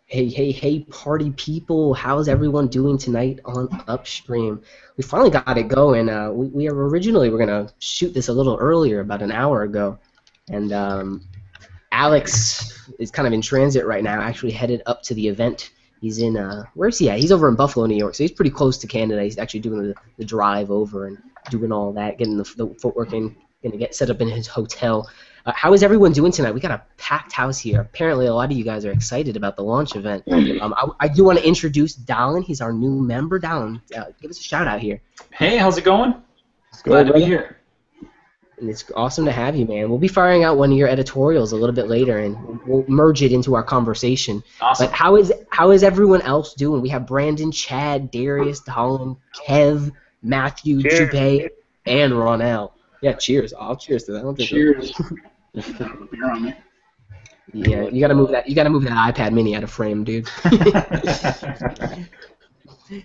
Hey, hey, hey, party people! How's everyone doing tonight on Upstream? We finally got it going. We were gonna shoot this a little earlier, about an hour ago, and Alex is kind of in transit right now. Actually headed up to the event. He's in where's he at? He's over in Buffalo, New York. So he's pretty close to Canada. He's actually doing the drive over and doing all that, getting the footwork in, gonna get set up in his hotel. How is everyone doing tonight? We got a packed house here. Apparently, a lot of you guys are excited about the launch event. I do want to introduce Dallin. He's our new member. Dallin, give us a shout out here. Hey, how's it going? It's Glad good, to be brother. here. And it's awesome to have you, man. We'll be firing out one of your editorials a little bit later, and we'll merge it into our conversation. Awesome. But how is everyone else doing? We have Brandon, Chad, Darius, Dallin, Kev, Matthew, Cheers. Jubei, and Ronell. Yeah, cheers. I'll cheers to that. I don't think Cheers. Beer on me. Yeah, you gotta move that. You gotta move that iPad Mini out of frame, dude.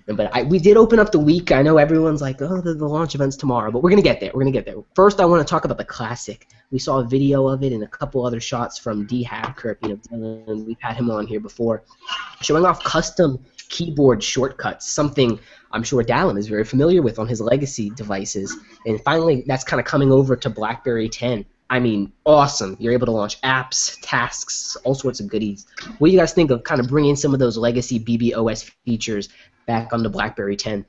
But we did open up the week. I know everyone's like, oh, the launch event's tomorrow, but we're gonna get there. We're gonna get there. First, I want to talk about the classic. We saw a video of it and a couple other shots from D. Habkirk. Dylan, we've had him on here before, showing off custom keyboard shortcuts. Something I'm sure Dallin is very familiar with on his legacy devices. And finally, that's kind of coming over to BlackBerry 10. I mean, awesome. You're able to launch apps, tasks, all sorts of goodies. What do you guys think of kind of bringing some of those legacy BBOS features back onto BlackBerry 10?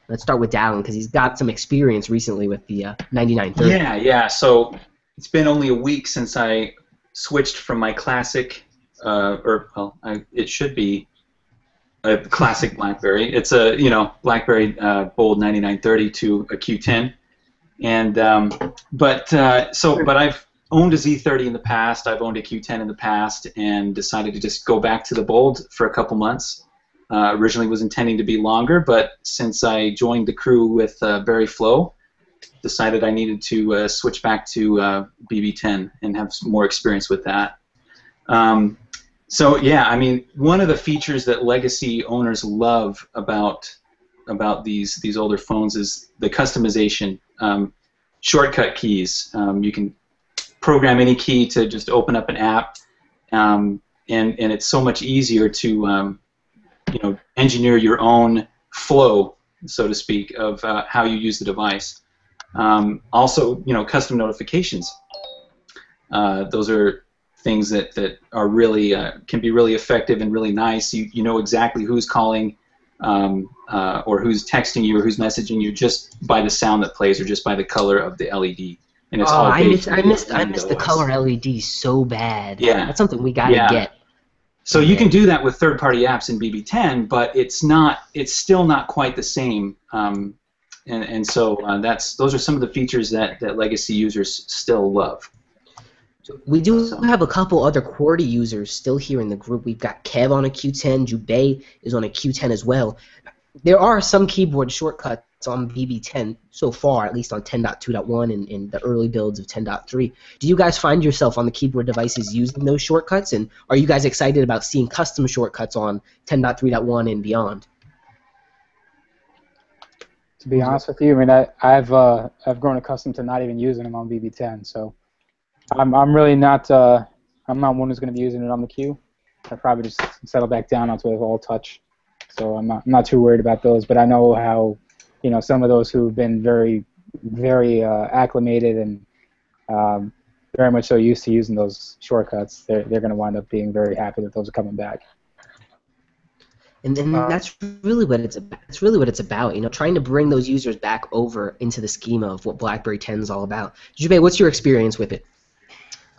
Let's start with Dallin because he's got some experience recently with the 9930. Yeah. So it's been only a week since I switched from my classic, it should be a classic BlackBerry. It's a BlackBerry Bold 9930 to a Q10. And but I've owned a Z30 in the past. I've owned a Q10 in the past, and decided to just go back to the Bold for a couple months. Originally was intending to be longer, but since I joined the crew with BerryFlow, decided I needed to switch back to BB10 and have some more experience with that. So yeah, I mean, one of the features that legacy owners love about these older phones is the customization. Shortcut keys. You can program any key to just open up an app, and it's so much easier to engineer your own flow, so to speak, of how you use the device. Also, custom notifications. Those are things that are really can be really effective and really nice. You know exactly who's calling. Or who's texting you or who's messaging you just by the sound that plays or just by the color of the LED. And it's all I based missed on the color LED so bad. Yeah. That's something we gotta get. So you can do that with third-party apps in BB10, but it's still not quite the same. So those are some of the features that legacy users still love. We do have a couple other QWERTY users still here in the group. We've got Kev on a Q10, Jubei is on a Q10 as well. There are some keyboard shortcuts on BB10 so far, at least on 10.2.1 and in the early builds of 10.3. Do you guys find yourself on the keyboard devices using those shortcuts, and are you guys excited about seeing custom shortcuts on 10.3.1 and beyond? To be honest with you, I mean, I've grown accustomed to not even using them on BB10, so I'm really not I'm not one who's going to be using it on the Q. I'll probably just settle back down onto it all touch. So I'm not too worried about those. But I know how some of those who've been very acclimated and very much so used to using those shortcuts, they're going to wind up being very happy that those are coming back. And then that's really what it's about. That's really what it's about. Trying to bring those users back over into the schema of what BlackBerry 10 is all about. Jubei, what's your experience with it?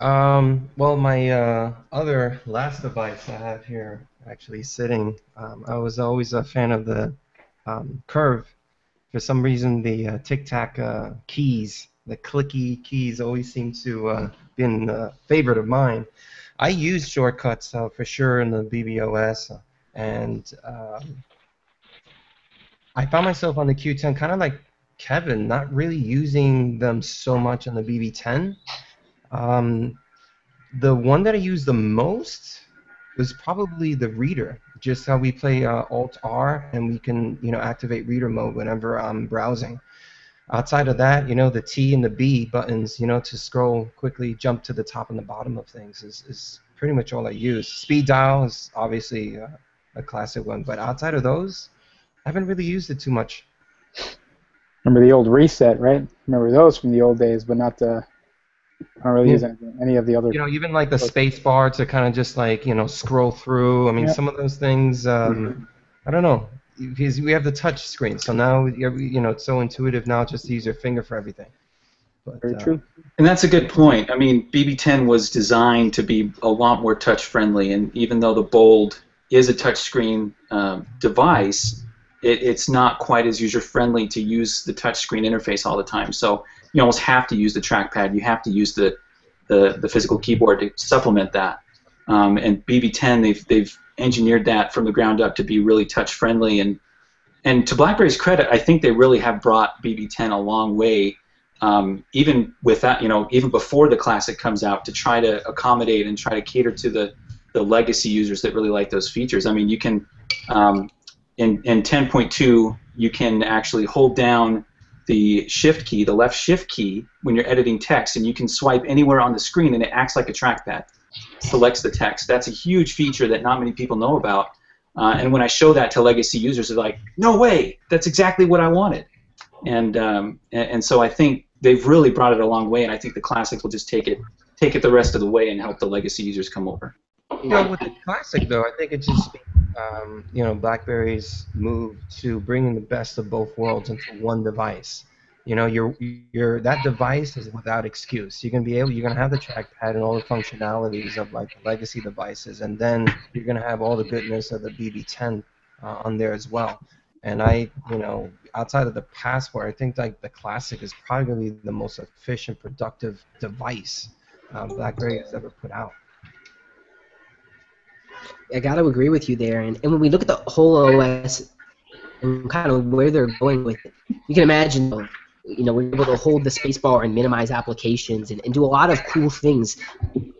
Well, my other last device I have here actually sitting, I was always a fan of the Curve. For some reason, the tic-tac keys, the clicky keys, always seem to be a favorite of mine. I use shortcuts for sure in the BBOS, and I found myself on the Q10 kind of like Kevin, not really using them so much on the BB10. The one that I use the most was probably the reader. Just how we play Alt-R, and we can activate reader mode whenever I'm browsing. Outside of that, the T and the B buttons, to scroll quickly, jump to the top and the bottom of things is pretty much all I use. Speed dial is obviously a classic one, but outside of those, I haven't really used it too much. Remember the old reset, right? Remember those from the old days, but not the. I don't really use any of the other. You know, even like the space bar to kind of just like, you know, scroll through. I mean, Yeah. some of those things, I don't know, because we have the touch screen, so now, you know, it's so intuitive now just to use your finger for everything. But, Very true. And that's a good point. I mean, BB10 was designed to be a lot more touch-friendly, and even though the Bold is a touchscreen device, it's not quite as user-friendly to use the touchscreen interface all the time. So you almost have to use the trackpad. You have to use the physical keyboard to supplement that. And BB10, they've engineered that from the ground up to be really touch-friendly. And to BlackBerry's credit, I think they really have brought BB10 a long way. Even with that, you know, even before the Classic comes out, to try to accommodate and try to cater to the legacy users that really like those features. I mean, you can in 10.2, you can actually hold down the shift key, the left shift key, when you're editing text, and you can swipe anywhere on the screen, and it acts like a trackpad, selects the text. That's a huge feature that not many people know about. And when I show that to legacy users, they're like, "No way! That's exactly what I wanted." And so I think they've really brought it a long way, and I think the Classics will just take it the rest of the way and help the legacy users come over. You know, with the Classic, though, I think it just you know, BlackBerry's move to bringing the best of both worlds into one device. You know, that device is without excuse. You're gonna have the trackpad and all the functionalities of like the legacy devices, and then you're gonna have all the goodness of the BB10 on there as well. And you know, outside of the Passport, I think like the Classic is probably the most efficient, productive device BlackBerry has ever put out. I got to agree with you there. And when we look at the whole OS and kind of where they're going with it, you can imagine, you know, we're able to hold the spacebar and minimize applications and do a lot of cool things.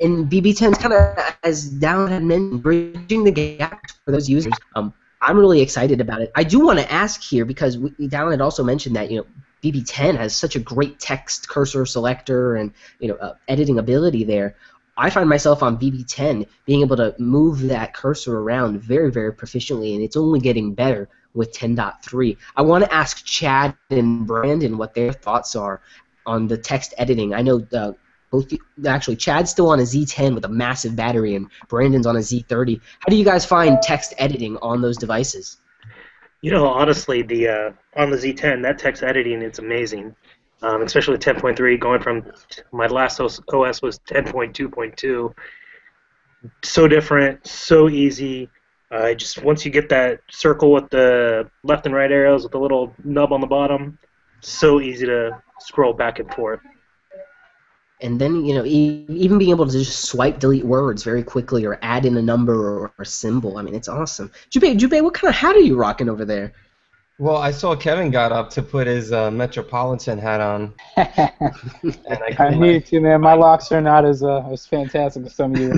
And BB10 is kind of, as Down had mentioned, bridging the gap for those users. I'm really excited about it. I do want to ask here, because Down had also mentioned that, you know, BB10 has such a great text cursor selector and, you know, editing ability there. I find myself on BB10 being able to move that cursor around very, very proficiently, and it's only getting better with 10.3. I want to ask Chad and Brandon what their thoughts are on the text editing. I know actually Chad's still on a Z10 with a massive battery, and Brandon's on a Z30. How do you guys find text editing on those devices? You know, honestly, on the Z10, that text editing, it's amazing. Especially with 10.3, going from my last OS was 10.2.2. So different, so easy. Just once you get that circle with the left and right arrows with the little nub on the bottom, so easy to scroll back and forth. And then, you know, even being able to just swipe delete words very quickly or add in a number or a symbol. I mean, it's awesome. Jubei, what kind of hat are you rocking over there? Well, I saw Kevin got up to put his Metropolitan hat on. And I need to, man. My locks are not as fantastic as some of you.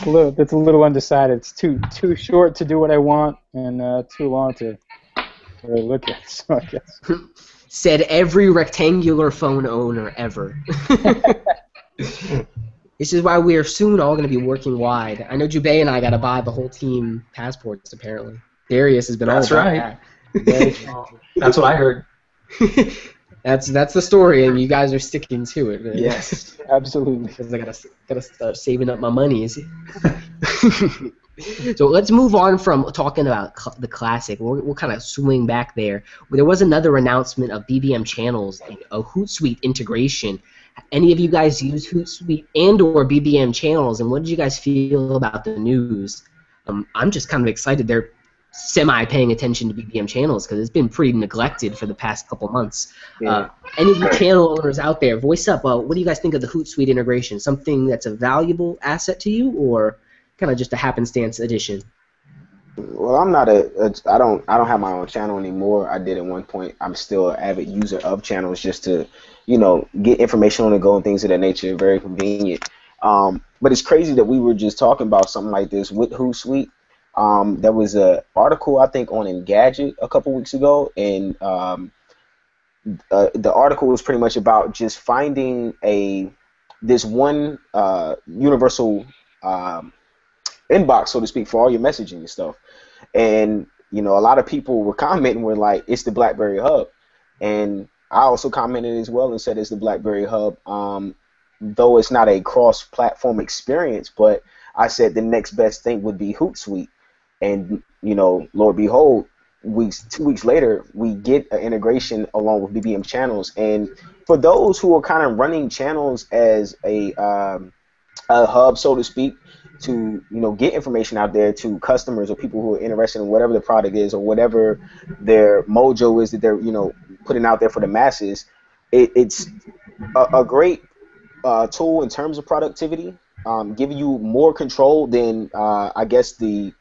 It's a little undecided. It's too short to do what I want, and too long to really look at. So I guess. Said every rectangular phone owner ever. This is why we are soon all going to be working wide. I know Jubei and I got to buy the whole team passports, apparently. Darius has been all about right. that. That's what I heard. That's the story, and you guys are sticking to it. Right? Yes, absolutely. Because I gotta start saving up my money. You see? So let's move on from talking about the Classic. We'll kind of swing back there. There was another announcement of BBM channels, a Hootsuite integration. Any of you guys use Hootsuite and/or BBM channels, and what did you guys feel about the news? I'm just kind of excited. They're semi-paying attention to BBM channels because it's been pretty neglected for the past couple months. Yeah. Any of you channel owners out there, voice up. What do you guys think of the Hootsuite integration? Something that's a valuable asset to you, or kind of just a happenstance addition? Well, I'm not I don't have my own channel anymore. I did at one point. I'm still an avid user of channels just to, you know, get information on the go and things of that nature. Very convenient. But it's crazy that we were just talking about something like this with Hootsuite. There was an article, I think, on Engadget a couple weeks ago, and the article was pretty much about just finding a this one universal inbox, so to speak, for all your messaging and stuff. And a lot of people were commenting, were like, it's the BlackBerry Hub. And I also commented as well and said it's the BlackBerry Hub, though it's not a cross-platform experience, but I said the next best thing would be Hootsuite. And, Lord behold, 2 weeks later, we get an integration along with BBM channels. And for those who are kind of running channels as a hub, so to speak, to get information out there to customers or people who are interested in whatever the product is or whatever their mojo is that they're putting out there for the masses, it's a great tool in terms of productivity, giving you more control than I guess the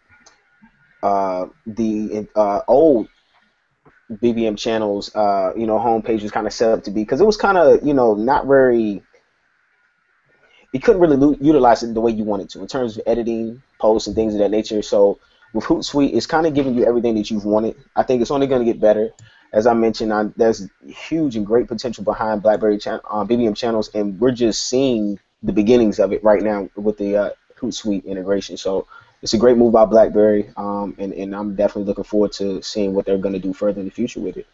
old BBM channels homepage was kind of set up to be, because it was kind of not very, you couldn't really utilize it the way you wanted to in terms of editing posts and things of that nature. So with Hootsuite, it's kind of giving you everything that you've wanted. I think it's only going to get better. As I mentioned, there's huge and great potential behind BlackBerry BBM channels, and we're just seeing the beginnings of it right now with the Hootsuite integration. So it's a great move by BlackBerry, and I'm definitely looking forward to seeing what they're going to do further in the future with it.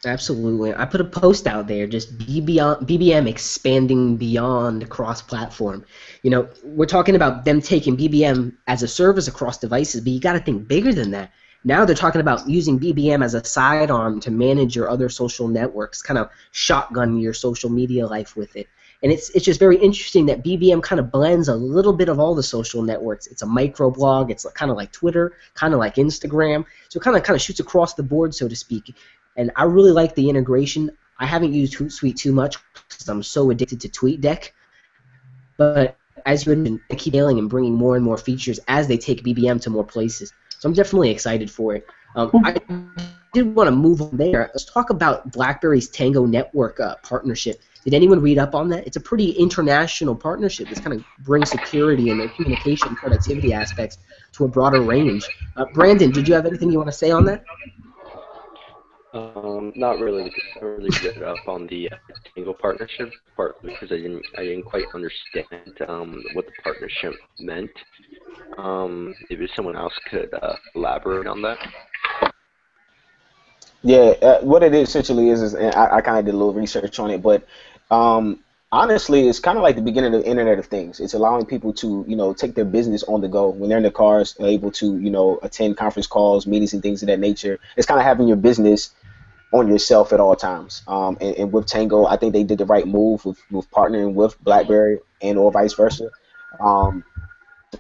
Absolutely. I put a post out there, just BBM expanding beyond cross-platform. We're talking about them taking BBM as a service across devices, but you got to think bigger than that. Now they're talking about using BBM as a sidearm to manage your other social networks, kind of shotgun your social media life with it. And it's just very interesting that BBM kind of blends a little bit of all the social networks. It's a microblog. It's kind of like Twitter, kind of like Instagram. So it kind of shoots across the board, so to speak. And I really like the integration. I haven't used Hootsuite too much because I'm so addicted to TweetDeck. But as you mentioned, they keep scaling and bringing more and more features as they take BBM to more places. So I'm definitely excited for it. I did want to move on there. Let's talk about BlackBerry's Tango network partnership. Did anyone read up on that? It's a pretty international partnership that's kind of brings security and the communication and productivity aspects to a broader range. Brandon, did you have anything you want to say on that? Not really, because I really read up on the Tango partnership, partly because I didn't quite understand what the partnership meant. Maybe someone else could elaborate on that. Yeah, what it essentially is and I kind of did a little research on it, but honestly, it's kind of like the beginning of the Internet of Things. It's allowing people to, take their business on the go. When they're in their cars, they're able to, attend conference calls, meetings, and things of that nature. It's kind of having your business on yourself at all times. And with Tango, I think they did the right move with partnering with BlackBerry and or vice versa.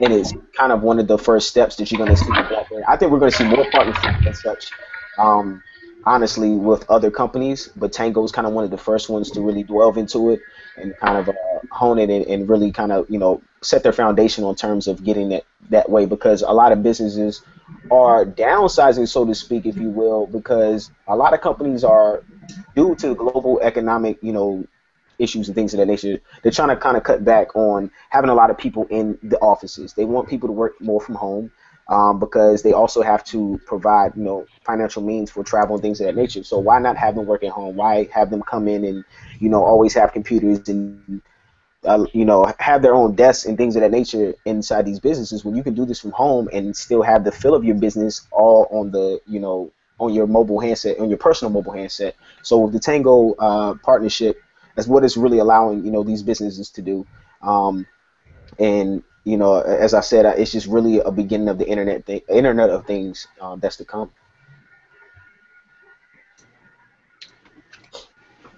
It is kind of one of the first steps that you're going to see with BlackBerry. I think we're going to see more partnerships and such, honestly, with other companies. But Tango is kind of one of the first ones to really delve into it and kind of hone it and really kind of, set their foundation on terms of getting it that way, because a lot of businesses are downsizing, so to speak, if you will, because a lot of companies are, due to global economic, issues and things of that nature, they're trying to kind of cut back on having a lot of people in the offices. They want people to work more from home because they also have to provide, financial means for travel and things of that nature. So why not have them work at home? Why have them come in and, always have computers and have their own desks and things of that nature inside these businesses, when you can do this from home and still have the feel of your business all on the, on your mobile handset, on your personal mobile handset. So with the Tango partnership, that's what it's really allowing, these businesses to do. And, as I said, it's just really a beginning of the Internet of Things that's to come.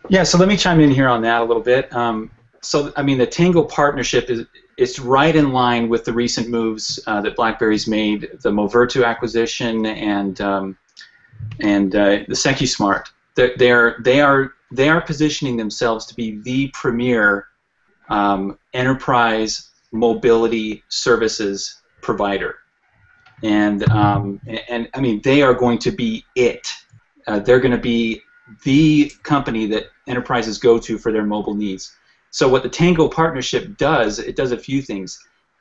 Yeah, so let me chime in here on that a little bit. So, I mean, the Tango partnership is right in line with the recent moves that BlackBerry's made, the Movertu acquisition and the SecuSmart. They are positioning themselves to be the premier enterprise mobility services provider, and I mean, they are going to be it. They're going to be the company that enterprises go to for their mobile needs. So what the Tango partnership does, it does a few things.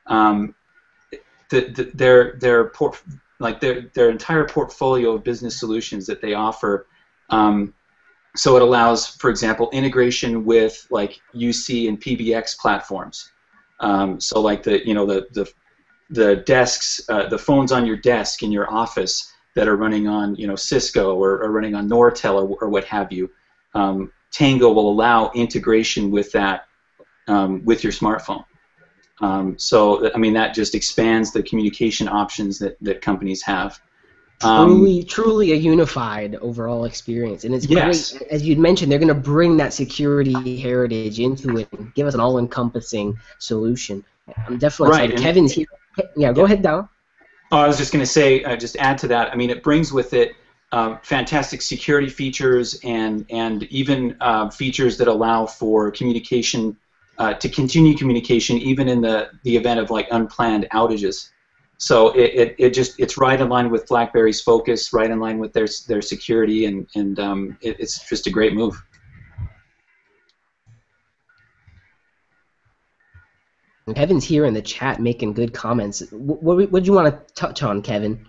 Their entire portfolio of business solutions that they offer So it allows, for example, integration with like UC and PBX platforms. So like the desks, the phones on your desk in your office that are running on Cisco or running on Nortel or what have you. Tango will allow integration with that with your smartphone. So I mean that just expands the communication options that companies have. Truly a unified overall experience, and it's great. As you'd mentioned, they're going to bring that security heritage into it and give us an all-encompassing solution. I'm definitely excited. Kevin's here. Yeah, go ahead, Dal. Oh, I was just going to say, just add to that. I mean, it brings with it fantastic security features and even features that allow for communication to continue communication even in the event of like unplanned outages. So it's right in line with BlackBerry's focus, right in line with their security, and it's just a great move. Kevin's here in the chat making good comments. What do you want to touch on, Kevin?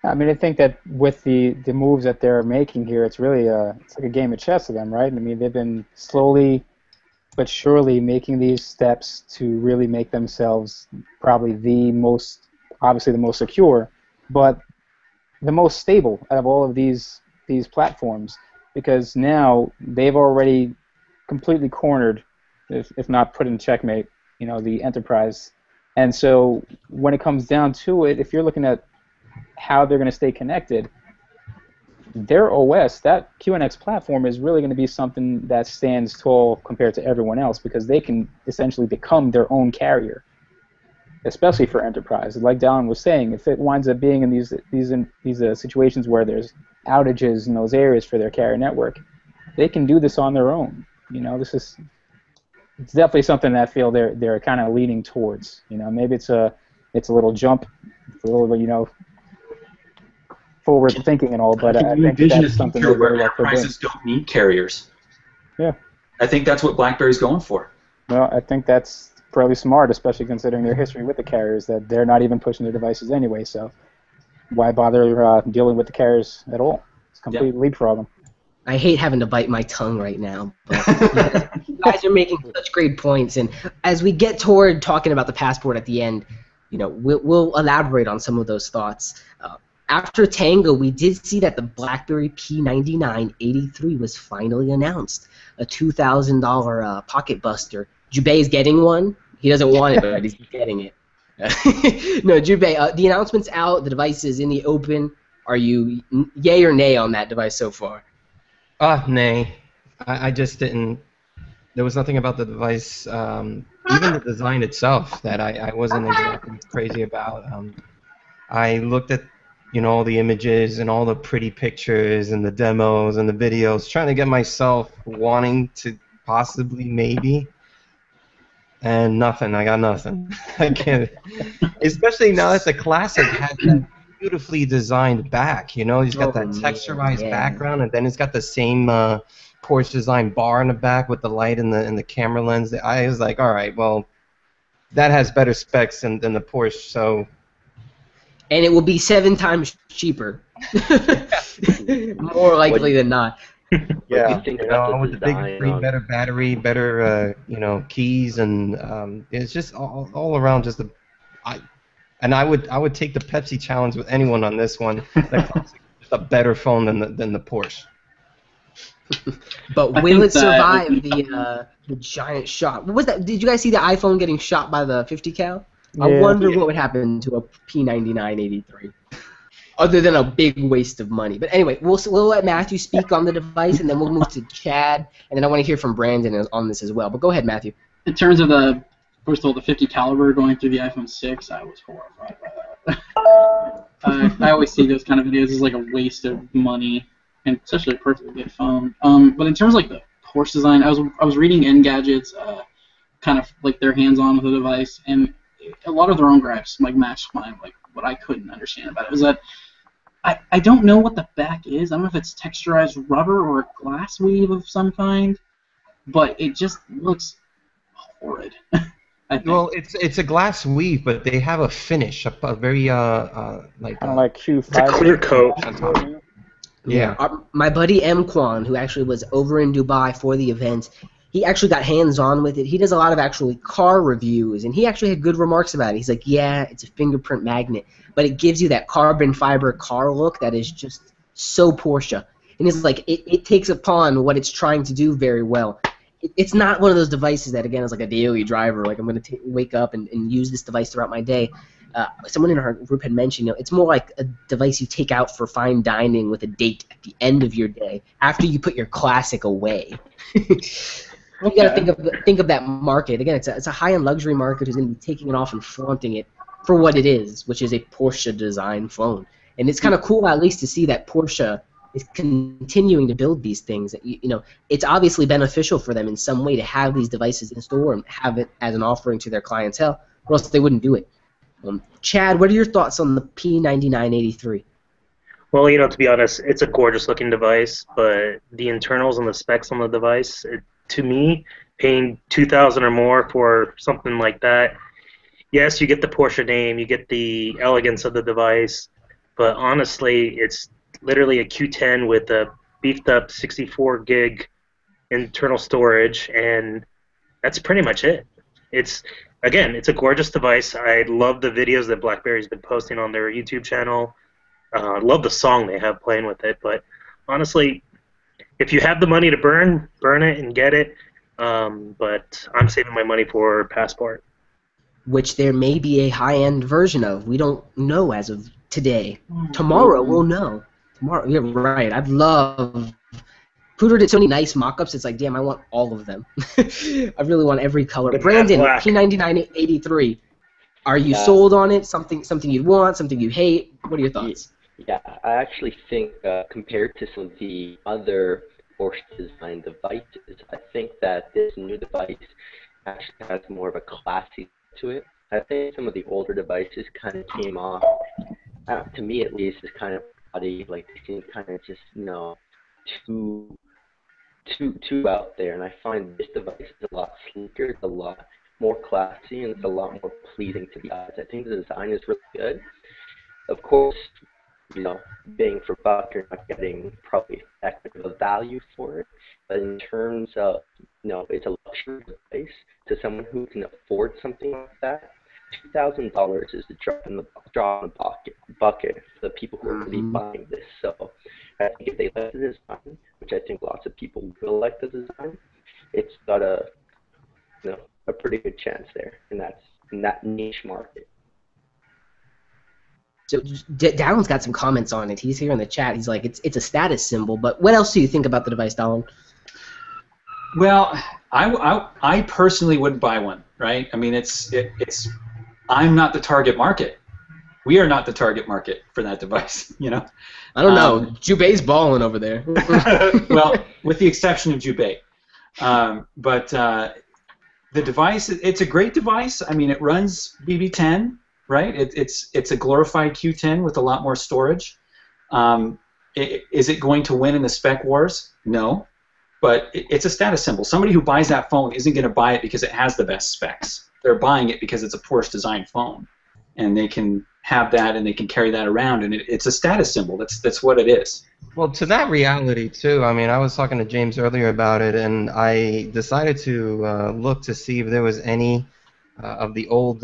I mean, I think that with the moves that they're making here, it's really it's like a game of chess to them, right? I mean, they've been slowly but surely making these steps to really make themselves probably obviously the most secure, but the most stable out of all of these platforms, because now they've already completely cornered, if not put in checkmate, the enterprise. And so when it comes down to it, if you're looking at how they're going to stay connected, their OS, that QNX platform, is really going to be something that stands tall compared to everyone else, because they can essentially become their own carrier, especially for enterprise. Like Dallin was saying, if it winds up being in these situations where there's outages in those areas for their carrier network, they can do this on their own. It's definitely something that I feel they're kind of leaning towards. Maybe it's a little jump, a little bit, forward thinking and all, but I think that's something that where enterprises don't need carriers. Yeah. I think that's what BlackBerry's going for. Well, I think that's fairly smart, especially considering their history with the carriers, that they're not even pushing their devices anyway, so why bother dealing with the carriers at all? It's a complete leapfrog them. I hate having to bite my tongue right now, but you guys are making such great points, and as we get toward talking about the Passport at the end, we'll elaborate on some of those thoughts. After Tango, we did see that the BlackBerry P'9983 was finally announced, a $2,000 pocket buster. Jubei's getting one. He doesn't want it, but he's getting it. No, Jubei, the announcement's out. The device is in the open. Are you yay or nay on that device so far? Nay. I just didn't. There was nothing about the device, even the design itself, that I wasn't exactly crazy about. I looked at all the images and all the pretty pictures and the demos and the videos, trying to get myself wanting to possibly maybe, and nothing. I got nothing. I can't. Especially now that the Classic has that beautifully designed back. He's got that texturized background, and then it's got the same Porsche design bar in the back with the light and the camera lens. I was like, all right, well, that has better specs than the Porsche, so. And it will be 7 times cheaper. More likely than not. Yeah, with the big better battery, better keys, and it's just all around just I would take the Pepsi challenge with anyone on this one. That Classic is just a better phone than the Porsche. But will it survive the giant shot? What was that? Did you guys see the iPhone getting shot by the 50 cal? I wonder what would happen to a P'9983, other than a big waste of money. But anyway, we'll let Matthew speak on the device, and then we'll move to Chad, and then I want to hear from Brandon on this as well. But go ahead, Matthew. In terms of first of all, the 50 caliber going through the iPhone 6, I was horrified by that. I always see those kind of videos as like a waste of money, and especially a perfectly good phone. But in terms of like the Porsche design, I was reading Engadget's kind of like their hands-on with the device, and a lot of their own gripes like matched mine. Like what I couldn't understand about it was that I don't know what the back is. I don't know if it's texturized rubber or a glass weave of some kind, but it just looks horrid. Well, it's a glass weave, but they have a finish, a very like kind of like Q5. It's a clear coat. Yeah. My buddy M. Kwan, who actually was over in Dubai for the event, he actually got hands-on with it. He does a lot of actually car reviews, and he actually had good remarks about it. He's like, yeah, it's a fingerprint magnet, but it gives you that carbon fiber car look that is just so Porsche. And he's like, it takes upon what it's trying to do very well. It's not one of those devices that, again, is like a daily driver. Like, I'm going to wake up and use this device throughout my day. Someone in our group had mentioned, it's more like a device you take out for fine dining with a date at the end of your day after you put your classic away. You got to think of that market. Again, it's a high-end luxury market who's going to be taking it off and flaunting it for what it is, which is a Porsche design phone. And it's kind of cool, at least, to see that Porsche is continuing to build these things. It's obviously beneficial for them in some way to have these devices in store and have it as an offering to their clientele, or else they wouldn't do it. Chad, what are your thoughts on the P'9983? Well, to be honest, it's a gorgeous-looking device, but the internals and the specs on the device, to me, paying $2,000 or more for something like that, yes, you get the Porsche name, you get the elegance of the device, but honestly, it's literally a Q10 with a beefed-up 64-gig internal storage, and that's pretty much it. It's a gorgeous device. I love the videos that BlackBerry's been posting on their YouTube channel. I love the song they have playing with it, but honestly, if you have the money to burn it and get it, but I'm saving my money for Passport. Which there may be a high-end version of. We don't know as of today. Tomorrow we'll know. Tomorrow, you're right. I'd love. Pooter did so many nice mock-ups. It's like, damn, I want all of them. I really want every color. Brandon, P'9983. Are you sold on it? Something you'd want? Something you hate? What are your thoughts? Yeah, I actually think compared to some of the other Porsche design devices, I think that this new device actually has more of a classy to it. I think some of the older devices kind of came off, to me at least, as kind of body, like they seem kind of just, too out there. And I find this device is a lot sleeker, it's a lot more classy, and it's a lot more pleasing to the eyes. I think the design is really good. Of course, bang for buck, you're not getting probably that good of a value for it. But in terms of, it's a luxury device to someone who can afford something like that. $2,000 is the drop in the bucket for the people who are going to be buying this. So I think if they like the design, which I think lots of people will like the design, it's got a pretty good chance there in that niche market. So Dallon's got some comments on it. He's here in the chat. He's like, it's a status symbol. But what else do you think about the device, Dallon? Well, I personally wouldn't buy one, right? I mean, I'm not the target market. We are not the target market for that device, I don't know. Jubei's balling over there. Well, with the exception of Jubei. But the device, it's a great device. I mean, it runs BB10, right? It's a glorified Q10 with a lot more storage. Is it going to win in the spec wars? No. But it's a status symbol. Somebody who buys that phone isn't going to buy it because it has the best specs. They're buying it because it's a Porsche-designed phone, and they can have that and they can carry that around, and it's a status symbol. That's what it is. Well, to that reality too. I mean, I was talking to James earlier about it, and I decided to look to see if there was any of the old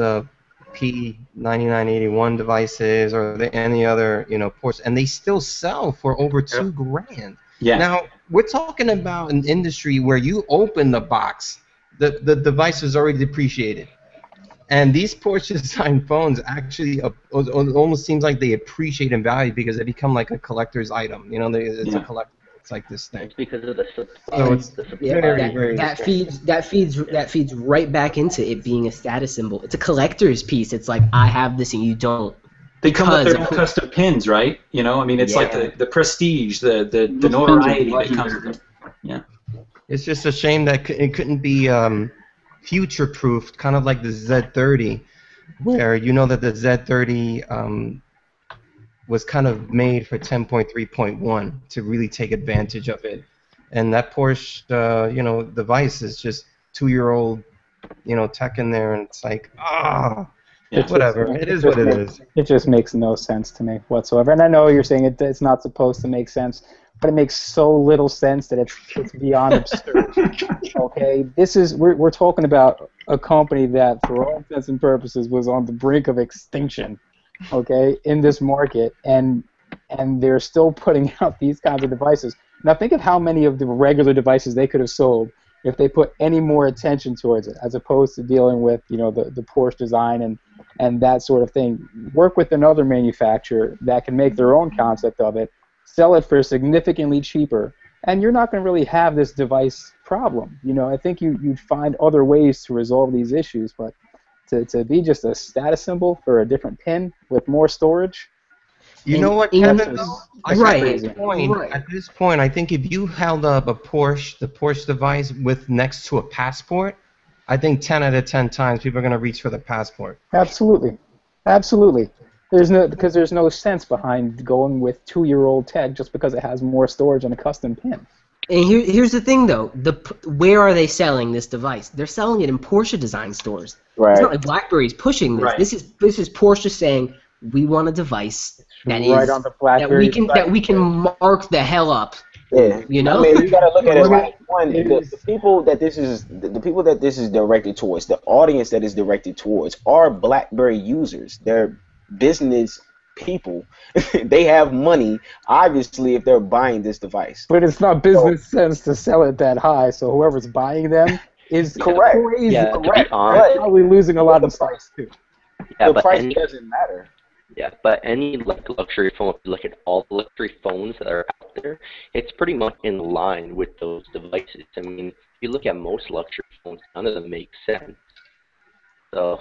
P'9981 devices or any other Porsche, and they still sell for over $2,000. Yeah. Now we're talking about an industry where you open the box, the device is already depreciated. And these Porsche-designed phones actually almost seems like they appreciate in value because they become like a collector's item. It's a collector. It's like this thing. It's because of the supply. So it's that feeds right back into it being a status symbol. It's a collector's piece. It's like, I have this and you don't. They come with their own custom pins, right? I mean, it's like the prestige, the notoriety that comes with it. Yeah. It's just a shame that it couldn't be future-proofed, kind of like the Z30, where that the Z30 was kind of made for 10.3.1 to really take advantage of it. And that Porsche, device is just 2-year-old, tech in there, and it's like, Yeah. Whatever. It is what it is. It just makes no sense to me whatsoever. And I know you're saying it's not supposed to make sense, but it makes so little sense that it's beyond absurd. Okay, we're talking about a company that, for all intents and purposes, was on the brink of extinction. Okay, in this market, and they're still putting out these kinds of devices. Now think of how many of the regular devices they could have sold if they put any more attention towards it, as opposed to dealing with the Porsche design and that sort of thing. Work with another manufacturer that can make their own concept of it, sell it for significantly cheaper, and you're not going to really have this device problem. I think you'd find other ways to resolve these issues, but to be just a status symbol for a different pin with more storage. You know what, Kevin? Right. At this point, I think if you held up the Porsche device with next to a passport, I think 10 out of 10 times people are going to reach for the passport. Absolutely. Because there's no sense behind going with 2-year-old tech just because it has more storage and a custom pin. And here's the thing, though. Where are they selling this device? They're selling it in Porsche design stores. Right. It's not like BlackBerry's pushing this. Right. This is Porsche saying we want a device that Right on the BlackBerry that we can mark the hell up. Yeah. You know? I mean, you gotta look at it like the people that this is directed towards, the audience that is directed towards, are BlackBerry users. They're business people. They have money, obviously, if they're buying this device. But it's not business sense to sell it that high, so whoever's buying them is correct. Crazy. Yeah, correct. but probably losing a lot of stocks too. Yeah, The but price doesn't matter. Yeah, but any luxury phone, if you look at all the luxury phones that are out there, it's pretty much in line with those devices. I mean, if you look at most luxury phones, none of them make sense. So,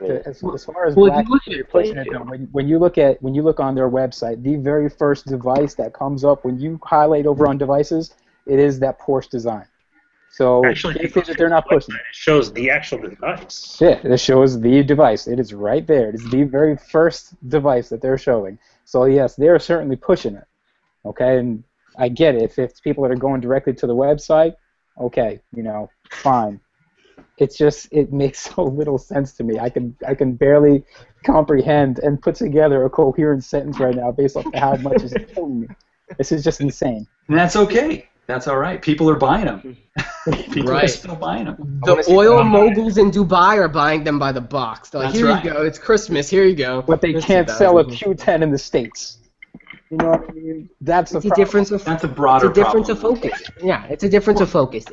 As far as Well, if you BlackBerry pushing it, though, when you look on their website, the very first device that comes up when you highlight over on devices, it is that Porsche design. So Actually, they say that they're not pushing it. It shows the actual device. Yeah, it shows the device. It is right there. It is the very first device that they're showing. So yes, they are certainly pushing it. Okay, and I get it. If it's people that are going directly to the website, okay, fine. It's just, it makes so little sense to me. I can barely comprehend and put together a coherent sentence right now based off of how much is killing me. This is just insane. And that's okay. That's all right. People are buying them. People are Right. still buying them. The oil moguls in Dubai are buying them by the box. They're like, That's here right. you go. It's Christmas. Here you go. But they Here's can't sell a 2,000. Q10 in the States. You know what I mean? That's the It's a problem. difference of That's a broader difference of problem. focus. Yeah, it's a difference of focus.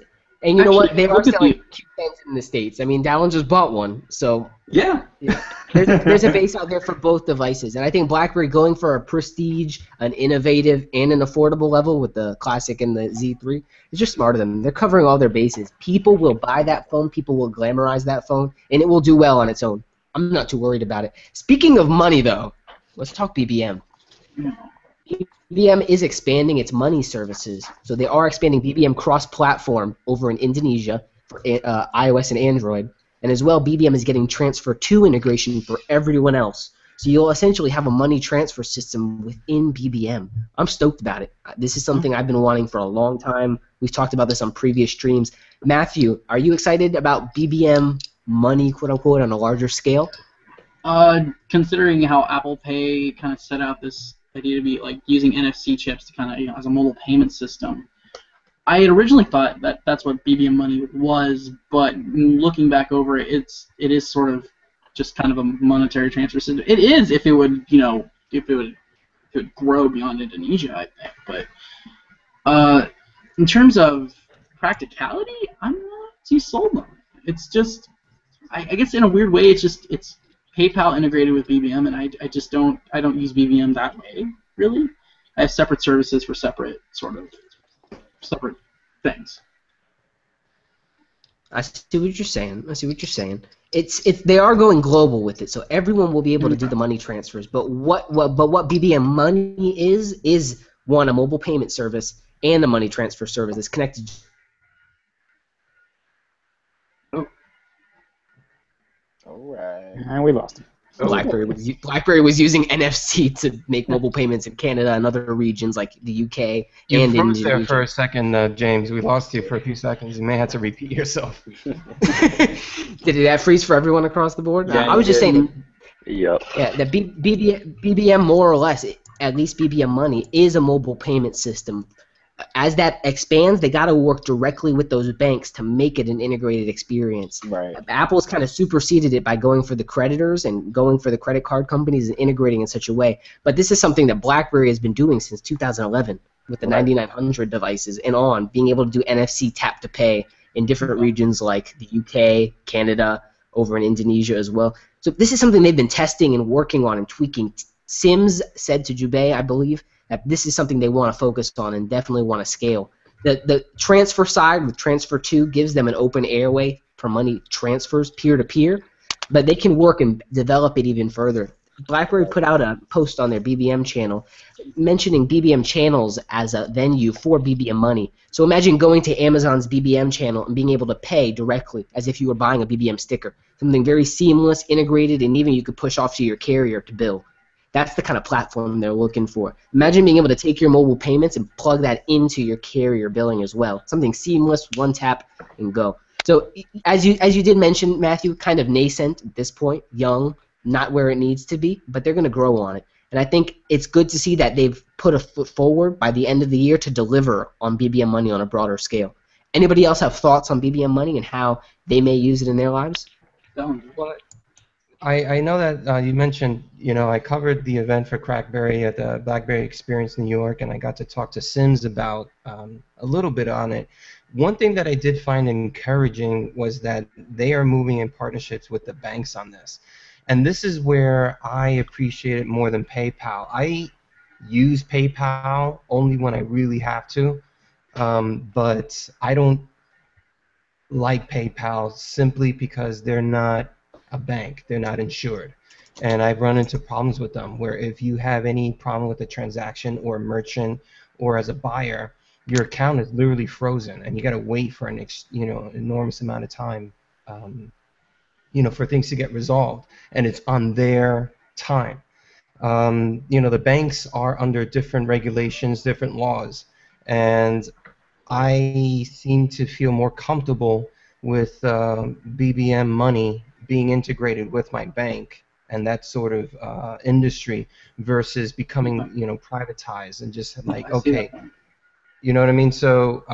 And you know what? They are look at selling Q10s in the States. I mean, Dallin just bought one, so Yeah. there's a base out there for both devices. And I think BlackBerry going for a prestige, an innovative, and an affordable level with the Classic and the Z3 is just smarter than them. They're covering all their bases. People will buy that phone. People will glamorize that phone, and it will do well on its own. I'm not too worried about it. Speaking of money, though, let's talk BBM. BBM is expanding its money services. So they are expanding BBM cross-platform over in Indonesia for iOS and Android. And as well, BBM is getting Transfer 2 integration for everyone else. So you'll essentially have a money transfer system within BBM. I'm stoked about it. This is something I've been wanting for a long time. We've talked about this on previous streams. Matthew, are you excited about BBM money, quote-unquote, on a larger scale? Considering how Apple Pay kind of set out this idea to be like using NFC chips to kind of as a mobile payment system, I had originally thought that that's what BBM money was, but looking back over it, it is sort of just kind of a monetary transfer system. It is if it would grow beyond Indonesia, I think. But in terms of practicality, I'm not too sold on it. It's just, I guess in a weird way, it's PayPal integrated with BBM, and I don't use BBM that way, really. I have separate services for separate things. I see what you're saying. They are going global with it, so everyone will be able to do the money transfers. But what BBM money is one, a mobile payment service and a money transfer service that's connected. All right. And we lost him. BlackBerry was using NFC to make mobile payments in Canada and other regions like the UK You and froze there Indonesia. for a second, James. We lost you for a few seconds. You may have to repeat yourself. Did that freeze for everyone across the board? Yeah, I was just saying. Yep. Yeah, the BBM more or less, at least BBM Money, is a mobile payment system. As that expands, they got to work directly with those banks to make it an integrated experience. Right. Apple's kind of superseded it by going for the creditors and going for the credit card companies and integrating in such a way. But this is something that BlackBerry has been doing since 2011 with the 9900 devices and on, being able to do NFC tap to pay in different regions like the UK, Canada, over in Indonesia as well. So this is something they've been testing and working on and tweaking. Sims said to Jubei, I believe, that this is something they want to focus on and definitely want to scale. The transfer side with Transfer 2 gives them an open airway for money transfers peer-to-peer, but they can work and develop it even further. BlackBerry put out a post on their BBM channel mentioning BBM channels as a venue for BBM Money. So imagine going to Amazon's BBM channel and being able to pay directly as if you were buying a BBM sticker. Something very seamless, integrated, and even you could push off to your carrier to bill. That's the kind of platform they're looking for. Imagine being able to take your mobile payments and plug that into your carrier billing as well. Something seamless, one tap, and go. So as you did mention, Matthew, kind of nascent at this point, young, not where it needs to be, but they're going to grow on it. And I think it's good to see that they've put a foot forward by the end of the year to deliver on BBM Money on a broader scale. Anybody else have thoughts on BBM Money and how they may use it in their lives? Well, I know that you mentioned, I covered the event for Crackberry at the BlackBerry Experience New York, and I got to talk to Sims about a little bit on it. One thing that I did find encouraging was that they are moving in partnerships with the banks on this. And this is where I appreciate it more than PayPal. I use PayPal only when I really have to, but I don't like PayPal simply because they're not a bank. They're not insured. And I've run into problems with them where if you have any problem with a transaction or a merchant or as a buyer, your account is literally frozen and you got to wait for an enormous amount of time for things to get resolved, and it's on their time. The banks are under different regulations, different laws, and I seem to feel more comfortable with BBM Money being integrated with my bank and that sort of industry versus becoming, privatized and just like, okay, you know what I mean? So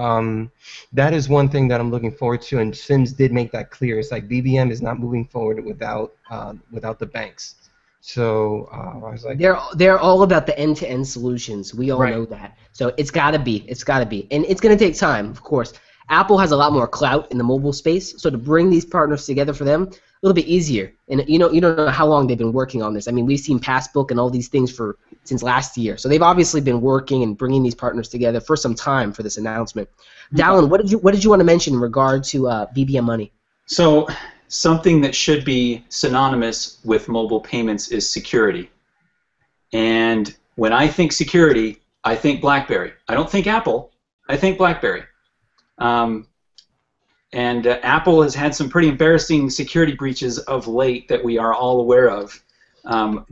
that is one thing that I'm looking forward to, and Sims did make that clear. It's like BBM is not moving forward without the banks. So I was like, they're all about the end-to-end solutions. We all know that. So it's got to be, and it's going to take time, of course. Apple has a lot more clout in the mobile space, so to bring these partners together for them, a little bit easier. And you don't know how long they've been working on this. I mean, we've seen Passbook and all these things since last year. So they've obviously been working and bringing these partners together for some time for this announcement. Dallin, what did you want to mention in regard to BBM Money? So something that should be synonymous with mobile payments is security. And when I think security, I think BlackBerry. I don't think Apple. I think BlackBerry. Apple has had some pretty embarrassing security breaches of late that we are all aware of.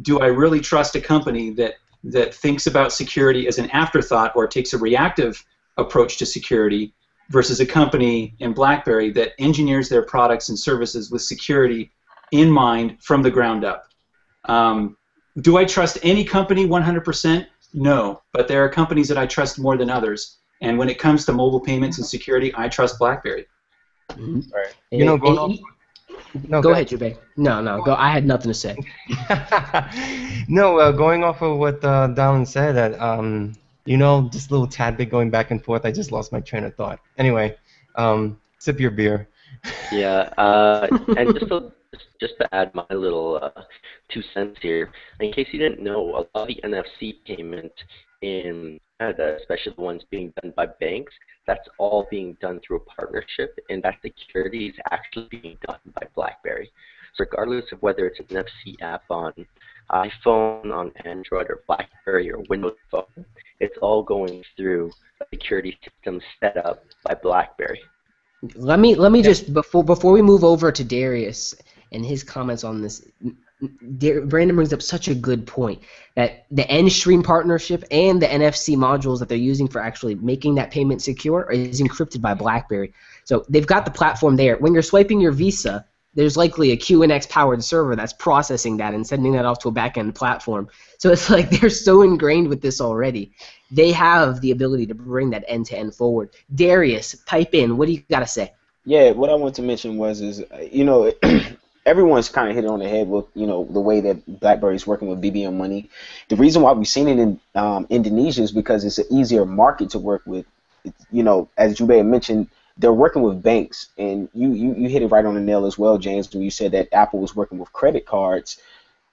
Do I really trust a company that thinks about security as an afterthought or takes a reactive approach to security versus a company in BlackBerry that engineers their products and services with security in mind from the ground up? Do I trust any company 100%? No, but there are companies that I trust more than others. And when it comes to mobile payments and security, I trust BlackBerry. Mm-hmm. Right. Go ahead, Jubei. No, go. I had nothing to say. No, going off of what Dallin said, that just a little tad bit going back and forth, I just lost my train of thought. Anyway, sip your beer. Yeah, and just to add my little 2 cents here, in case you didn't know, a lot of the NFC payment in Canada, especially the ones being done by banks, that's all being done through a partnership, and that security is actually being done by BlackBerry. So regardless of whether it's an NFC app on iPhone, on Android, or BlackBerry, or Windows Phone, it's all going through a security system set up by BlackBerry. Let me just before we move over to Darius, and his comments on this. Brandon brings up such a good point that the Upstream partnership and the NFC modules that they're using for actually making that payment secure is encrypted by BlackBerry. So they've got the platform there. When you're swiping your Visa, there's likely a QNX powered server that's processing that and sending that off to a back-end platform. So it's like they're so ingrained with this already. They have the ability to bring that end-to-end forward. Darius, pipe in. What do you got to say? Yeah, what I want to mention is, everyone's kind of hit it on the head with, the way that BlackBerry is working with BBM money. The reason why we've seen it in Indonesia is because it's an easier market to work with. As Jubei mentioned, they're working with banks, and you hit it right on the nail as well, James, when you said that Apple was working with credit cards.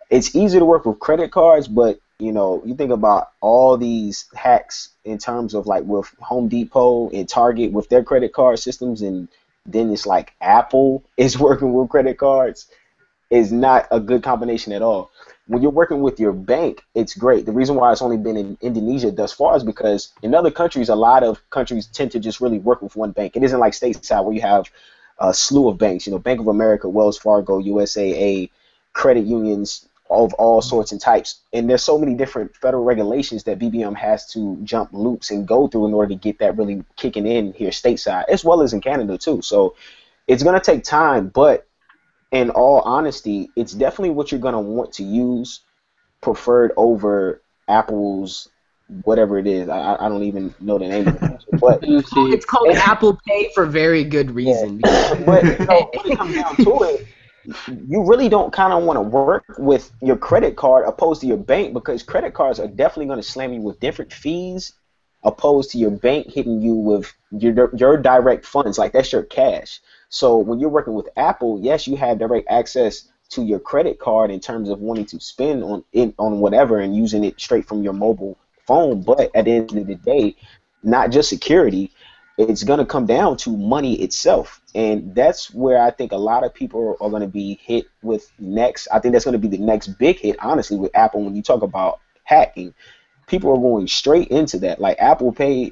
It's easier to work with credit cards, but you think about all these hacks in terms of like with Home Depot and Target with their credit card systems, and then it's like Apple is working with credit cards. Is not a good combination at all. When you're working with your bank, it's great. The reason why it's only been in Indonesia thus far is because in other countries, a lot of countries tend to just really work with one bank. It isn't like stateside where you have a slew of banks. Bank of America, Wells Fargo, USAA, credit unions of all sorts and types. And there's so many different federal regulations that BBM has to jump loops and go through in order to get that really kicking in here stateside, as well as in Canada too. So it's going to take time, but in all honesty, it's definitely what you're going to want to use preferred over Apple's whatever it is. I don't even know the name of it. But it's called Apple Pay for very good reason. Yeah. But when it comes down to it, you really don't kind of want to work with your credit card opposed to your bank, because credit cards are definitely going to slam you with different fees opposed to your bank hitting you with your direct funds. Like, that's your cash. So when you're working with Apple, yes, you have direct access to your credit card in terms of wanting to spend on whatever and using it straight from your mobile phone. But at the end of the day, not just security, it's going to come down to money itself. And that's where I think a lot of people are going to be hit with next. I think that's going to be the next big hit, honestly, with Apple. When you talk about hacking, people are going straight into that. Like, Apple Pay,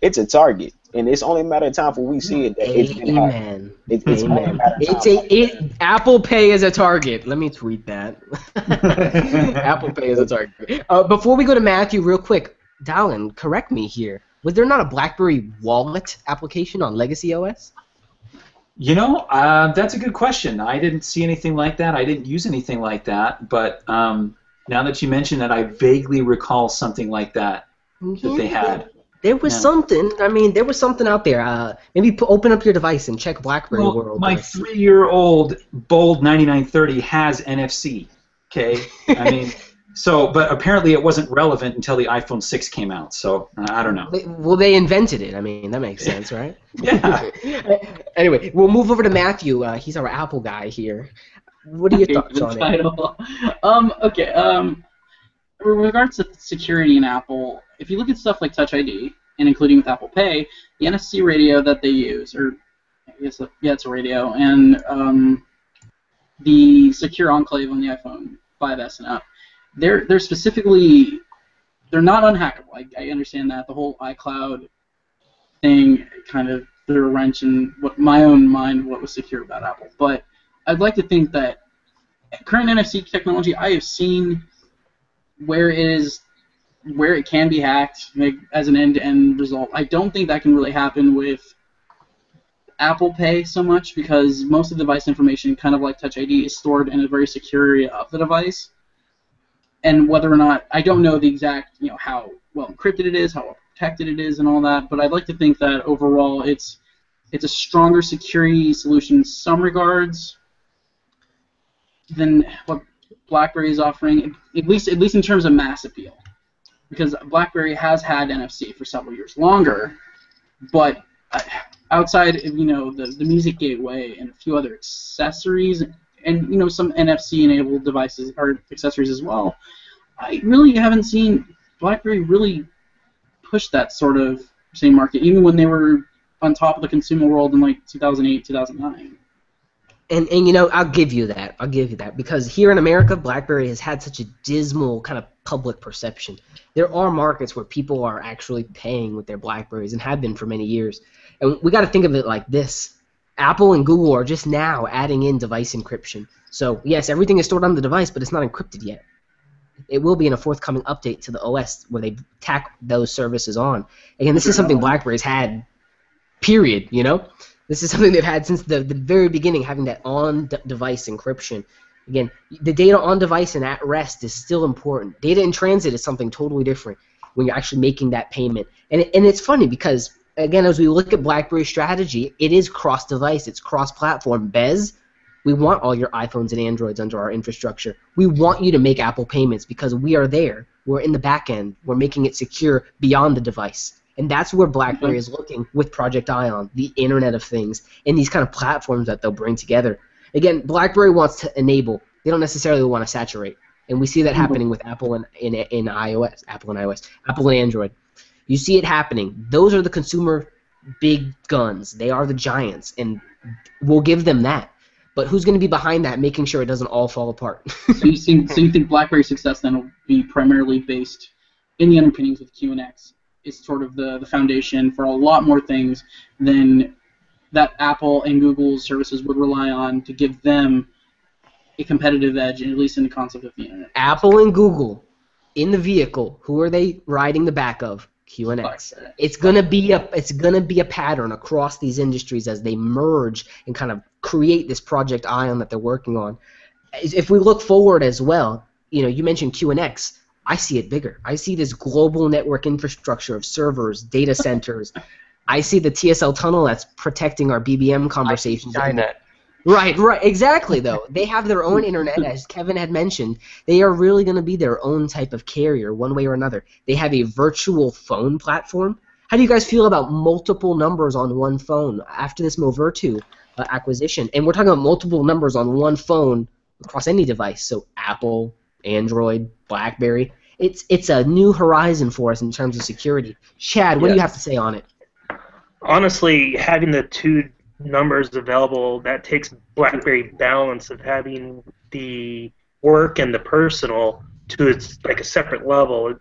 it's a target. And it's only a matter of time before we see it. That it's been hacked. It's only a matter of time. Apple Pay is a target. Let me tweet that. Apple Pay is a target. Before we go to Matthew, real quick, Dallin, correct me here. Was there not a BlackBerry Wallet application on Legacy OS? That's a good question. I didn't see anything like that. I didn't use anything like that. But now that you mention that, I vaguely recall something like that they had. There was something. I mean, there was something out there. Maybe open up your device and check BlackBerry World. My 3-year-old Bold 9930 has NFC. Okay, I mean, but apparently it wasn't relevant until the iPhone 6 came out. So I don't know. Well, they invented it. I mean, that makes sense, right? Yeah. Anyway, we'll move over to Matthew. He's our Apple guy here. What are your thoughts on it? Okay. With regards to security in Apple, if you look at stuff like Touch ID, and including with Apple Pay, the NFC radio that they use, it's a radio, and the Secure Enclave on the iPhone 5S and up, they're not unhackable. I understand that. The whole iCloud thing kind of threw a wrench in my own mind what was secure about Apple. But I'd like to think that current NFC technology, I have seen where it can be hacked as an end-to-end result. I don't think that can really happen with Apple Pay so much, because most of the device information, kind of like Touch ID, is stored in a very secure area of the device. And whether or not, I don't know the exact, how well encrypted it is, how well protected it is, and all that. But I'd like to think that overall, it's a stronger security solution in some regards than what BlackBerry is offering, at least in terms of mass appeal. Because BlackBerry has had NFC for several years longer, but outside of the music gateway and a few other accessories, and some NFC-enabled devices or accessories as well, I really haven't seen BlackBerry really push that sort of same market, even when they were on top of the consumer world in like 2008, 2009. And I'll give you that, because here in America, BlackBerry has had such a dismal kind of public perception. There are markets where people are actually paying with their BlackBerries and have been for many years. And we got to think of it like this. Apple and Google are just now adding in device encryption. So yes, everything is stored on the device, but it's not encrypted yet. It will be in a forthcoming update to the OS where they tack those services on. Again, this is something BlackBerry's had, period, you know? This is something they've had since the very beginning, having that on-device encryption. Again, the data on device and at rest is still important. Data in transit is something totally different when you're actually making that payment. And it's funny because, again, as we look at BlackBerry's strategy, it is cross-device, it's cross-platform. Bez, we want all your iPhones and Androids under our infrastructure. We want you to make Apple payments because we are there. We're in the back end. We're making it secure beyond the device. And that's where BlackBerry is looking with Project Ion, the Internet of Things, and these kind of platforms that they'll bring together. Again, BlackBerry wants to enable. They don't necessarily want to saturate. And we see that happening with Apple and iOS, Apple and Android. You see it happening. Those are the consumer big guns. They are the giants, and we'll give them that. But who's going to be behind that, making sure it doesn't all fall apart? So you think BlackBerry's success then will be primarily based in the underpinnings with QNX? It's sort of the foundation for a lot more things than that Apple and Google's services would rely on to give them a competitive edge, at least in the concept of the internet. Apple and Google in the vehicle, who are they riding the back of? QNX. It's gonna be a pattern across these industries as they merge and kind of create this Project Ion that they're working on. If we look forward as well, you know, you mentioned QNX. I see it bigger. I see this global network infrastructure of servers, data centers. I see the TSL tunnel that's protecting our BBM conversations. Skynet. Right, exactly, though. They have their own internet, as Kevin had mentioned. They are really going to be their own type of carrier, one way or another. They have a virtual phone platform. How do you guys feel about multiple numbers on one phone after this Movertu acquisition? And we're talking about multiple numbers on one phone across any device, so Apple, Android, BlackBerry. It's a new horizon for us in terms of security. Chad, what do you have to say on it? Honestly, having the two numbers available, that takes BlackBerry balance of having the work and the personal to its like a separate level.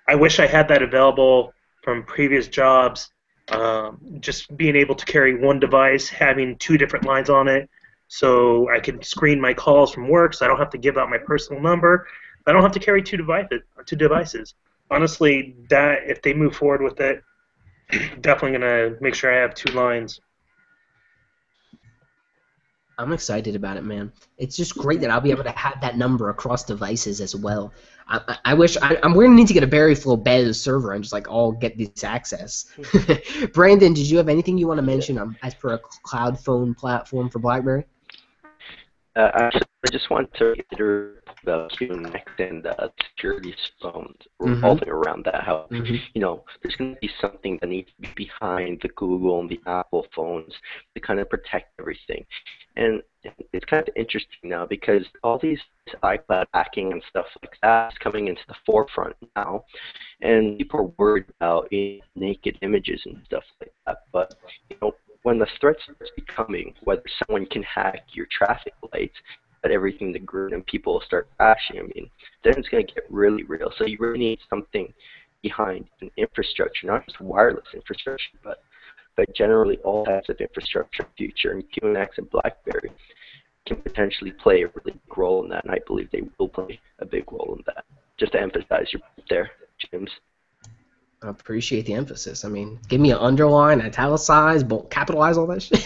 I wish I had that available from previous jobs. Just being able to carry one device, having two different lines on it, so I can screen my calls from work, so I don't have to give out my personal number. I don't have to carry two devices. Honestly, that if they move forward with it, definitely gonna make sure I have two lines. I'm excited about it, man. It's just great that I'll be able to have that number across devices as well. I wish we're gonna need to get a BerryFlow Bez server and just like all get this access. Brandon, did you have anything you want to mention as per a cloud phone platform for BlackBerry? Actually, I just want to reiterate about QNX and security phones revolving around that. How you know there's going to be something that needs to be behind the Google and the Apple phones to kind of protect everything, and it's kind of interesting now because all these iCloud hacking and stuff like that is coming into the forefront now, and people are worried about naked images and stuff like that. But you know, when the threat starts becoming whether someone can hack your traffic lights, but everything the grid and people start crashing, I mean, then it's going to get really real. So you really need something behind an infrastructure, not just wireless infrastructure, but generally all types of infrastructure future. And QNX and BlackBerry can potentially play a really big role in that, and I believe they will play a big role in that. Just to emphasize your point there, James. I appreciate the emphasis. I mean, give me an underline, italicize, capitalize all that shit.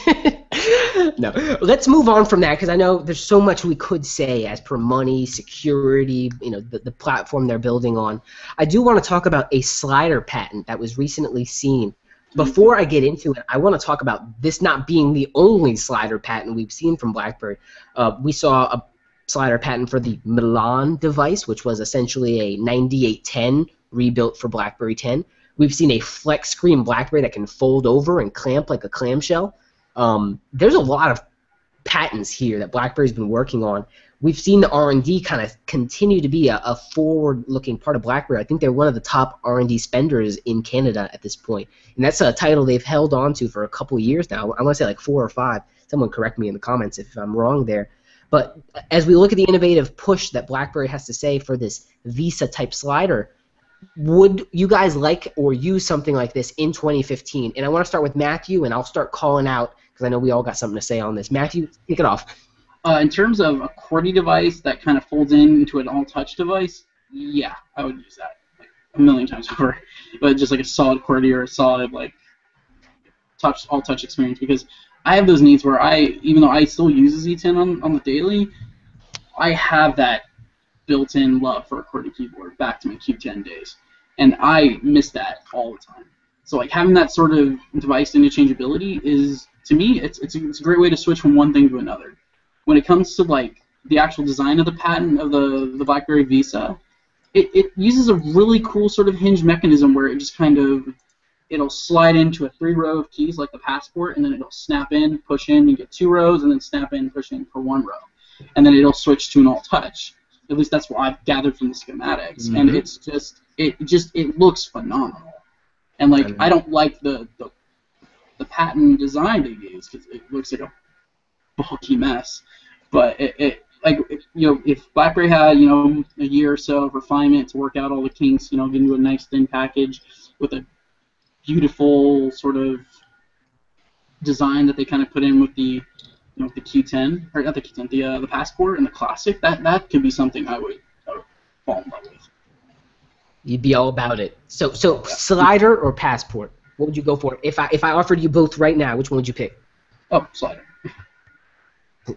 No, let's move on from that because I know there's so much we could say as per money, security, you know, the platform they're building on. I do want to talk about a slider patent that was recently seen. Before I get into it, I want to talk about this not being the only slider patent we've seen from BlackBerry. We saw a slider patent for the Milan device, which was essentially a 9810 rebuilt for BlackBerry 10. We've seen a flex screen BlackBerry that can fold over and clamp like a clamshell. There's a lot of patents here that BlackBerry's been working on. We've seen the R&D kind of continue to be a forward-looking part of BlackBerry. I think they're one of the top R&D spenders in Canada at this point. And that's a title they've held on to for a couple of years now. I want to say like 4 or 5. Someone correct me in the comments if I'm wrong there. But as we look at the innovative push that BlackBerry has to say for this Visa-type slider, would you guys like or use something like this in 2015? And I want to start with Matthew, and I'll start calling out because I know we all got something to say on this. Matthew, kick it off. In terms of a QWERTY device that kind of folds into an all-touch device, yeah, I would use that like a million times over. But just like a solid QWERTY or a solid like all-touch experience, because I have those needs where even though I still use the Z10 on the daily, I have that built-in love for a QWERTY keyboard back to my Q10 days, and I miss that all the time. So like having that sort of device interchangeability is, to me, it's a great way to switch from one thing to another. When it comes to like the actual design of the patent of the BlackBerry Visa, it uses a really cool sort of hinge mechanism where it just kind of it'll slide into a 3-row of keys like the Passport, and then it'll snap in, push in, and get 2 rows, and then snap in, push in for 1 row, and then it'll switch to an all touch. At least that's what I've gathered from the schematics, and it's just it looks phenomenal. And like I don't like the patent design they use because it looks like a bulky mess. But if BlackBerry had a year or so of refinement to work out all the kinks, get into a nice thin package with a beautiful sort of design that they kind of put in with the the Q10 or not the Q10, the Passport and the Classic, that could be something I would fall in love with. You'd be all about it. So slider or Passport? What would you go for? If I offered you both right now, which one would you pick? Oh, slider.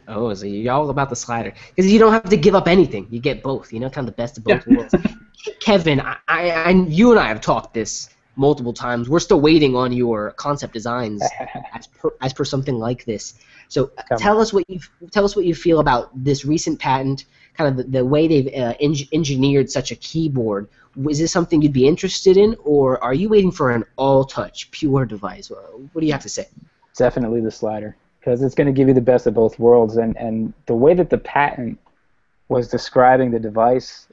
Oh, so you're all about the slider. Because you don't have to give up anything. You get both, kind of the best of both worlds. Kevin, you and I have talked this multiple times. We're still waiting on your concept designs as per something like this. So tell us what you feel about this recent patent, kind of the way they've engineered such a keyboard. Is this something you'd be interested in, or are you waiting for an all-touch, pure device? What do you have to say? Definitely the slider, because it's going to give you the best of both worlds. And the way that the patent was describing the device,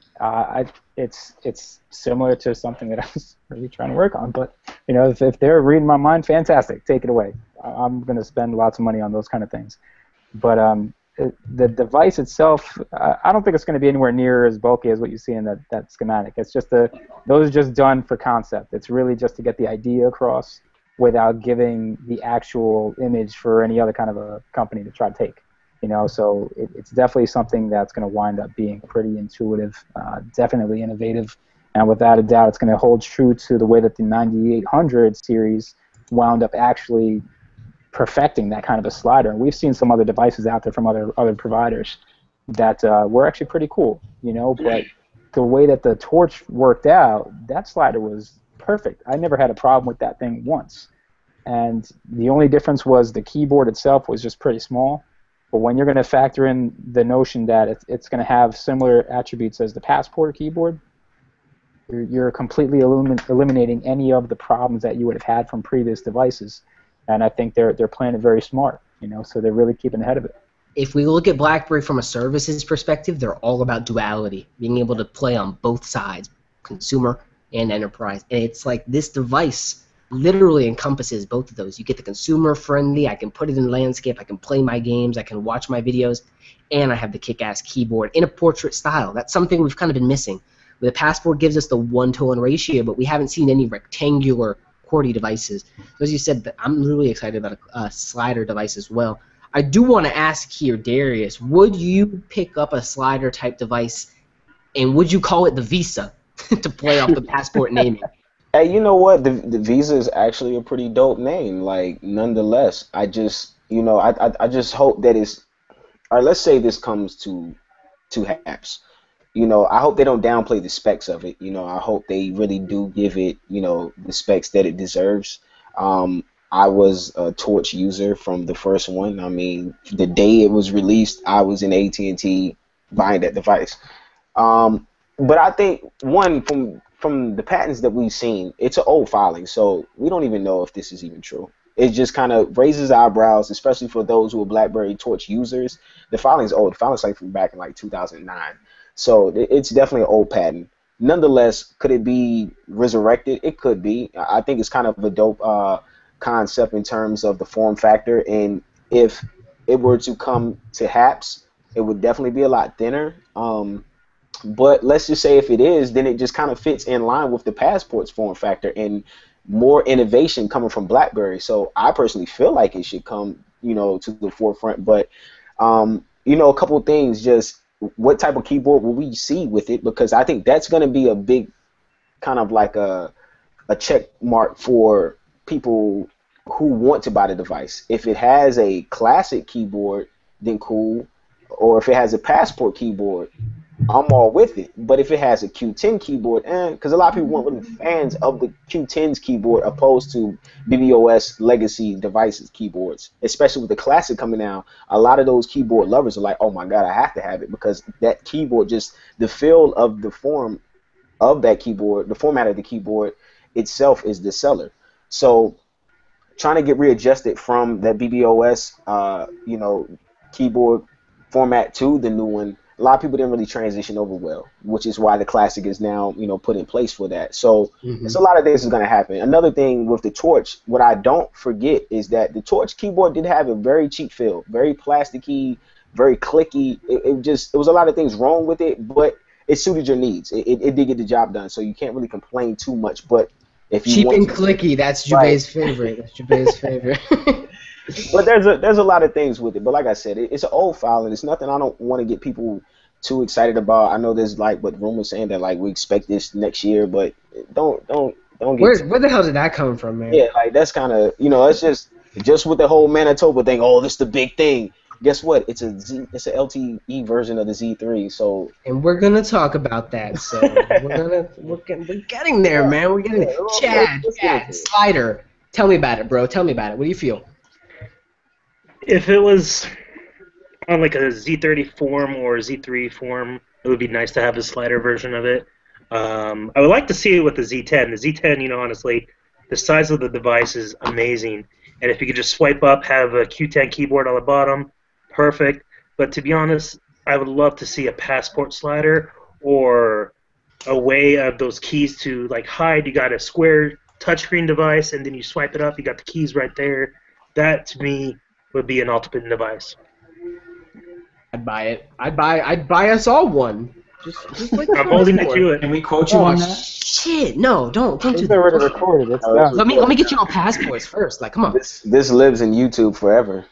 it's similar to something that I was really trying to work on. But if they're reading my mind, fantastic, take it away. I'm going to spend lots of money on those kind of things. But the device itself, I don't think it's going to be anywhere near as bulky as what you see in that schematic. It's just those are just done for concept. It's really just to get the idea across without giving the actual image for any other kind of a company to try to take. So it's definitely something that's going to wind up being pretty intuitive, definitely innovative, and without a doubt, it's going to hold true to the way that the 9800 series wound up actually perfecting that kind of a slider. And we've seen some other devices out there from other providers that were actually pretty cool, but the way that the Torch worked out, that slider was perfect. I never had a problem with that thing once. And the only difference was the keyboard itself was just pretty small. But when you're going to factor in the notion that it's going to have similar attributes as the Passport keyboard, you're completely eliminating any of the problems that you would have had from previous devices. And I think they're playing it very smart, so they're really keeping ahead of it. If we look at BlackBerry from a services perspective, they're all about duality, being able to play on both sides, consumer and enterprise. And it's like this device literally encompasses both of those. You get the consumer-friendly, I can put it in landscape, I can play my games, I can watch my videos, and I have the kick-ass keyboard in a portrait style. That's something we've kind of been missing. The Passport gives us the 1-to-1 ratio, but we haven't seen any rectangular QWERTY devices. So as you said, I'm really excited about a slider device as well. I do want to ask here, Darius, would you pick up a slider-type device, and would you call it the Visa to play off the Passport naming? Hey, you know what? The Visa is actually a pretty dope name. Like, nonetheless, I just, I just hope that it's, or let's say this comes to haps. I hope they don't downplay the specs of it. I hope they really do give it, the specs that it deserves. I was a Torch user from the first one. I mean, the day it was released, I was in AT&T buying that device. But I think, one, from the patents that we've seen, it's an old filing, so we don't even know if this is even true. It just kind of raises eyebrows, especially for those who are BlackBerry Torch users. The filing's old. The filing's like from back in like 2009. So it's definitely an old patent. Nonetheless, could it be resurrected? It could be. I think it's kind of a dope concept in terms of the form factor. And if it were to come to HAPS, it would definitely be a lot thinner. But let's just say if it is, then it just kind of fits in line with the Passport's form factor and more innovation coming from BlackBerry. So I personally feel like it should come, to the forefront. But a couple of things. Just what type of keyboard will we see with it? Because I think that's going to be a big kind of like a check mark for people who want to buy the device. If it has a classic keyboard, then cool. Or if it has a Passport keyboard, I'm all with it. But if it has a Q10 keyboard, because a lot of people weren't really fans of the Q10's keyboard opposed to BBOS legacy devices keyboards, especially with the classic coming out. A lot of those keyboard lovers are like, oh my God, I have to have it, because that keyboard, just the feel of the form of that keyboard, the format of the keyboard itself is the seller. So trying to get readjusted from that BBOS, keyboard format to the new one, a lot of people didn't really transition over well, which is why the classic is now, put in place for that. So it's a lot of things is going to happen. Another thing with the Torch, what I don't forget is that the Torch keyboard did have a very cheap feel, very plasticky, very clicky. It was a lot of things wrong with it, but it suited your needs. It did get the job done, so you can't really complain too much. But if you cheap want and clicky, that's Jubei's favorite. That's Jubei's favorite. But there's a lot of things with it. But like I said, it's an old file, and it's nothing I don't want to get people too excited about. I know there's rumors saying that we expect this next year, but don't get. Where the hell did that come from, man? Yeah, that's kind of it's just with the whole Manitoba thing. Oh, this is the big thing. Guess what? It's a LTE version of the Z3. So, and we're gonna talk about that. So we're getting there, man. We're getting there. Chad, Slider. Tell me about it, bro. Tell me about it. What do you feel? If it was on like a Z30 form or Z3 form, it would be nice to have a slider version of it. I would like to see it with the Z10. The Z10, honestly, the size of the device is amazing. And if you could just swipe up, have a Q10 keyboard on the bottom, perfect. But to be honest, I would love to see a Passport slider or a way of those keys to hide. You got a square touchscreen device, and then you swipe it up, you got the keys right there. That, to me, would be an ultimate device. I'd buy it. I'd buy us all one. Just like I'm holding it to it. Can we quote you on that? Shit, no, don't do They're already recorded. It's done. Let me get you on Passports first. Come on. This lives in YouTube forever.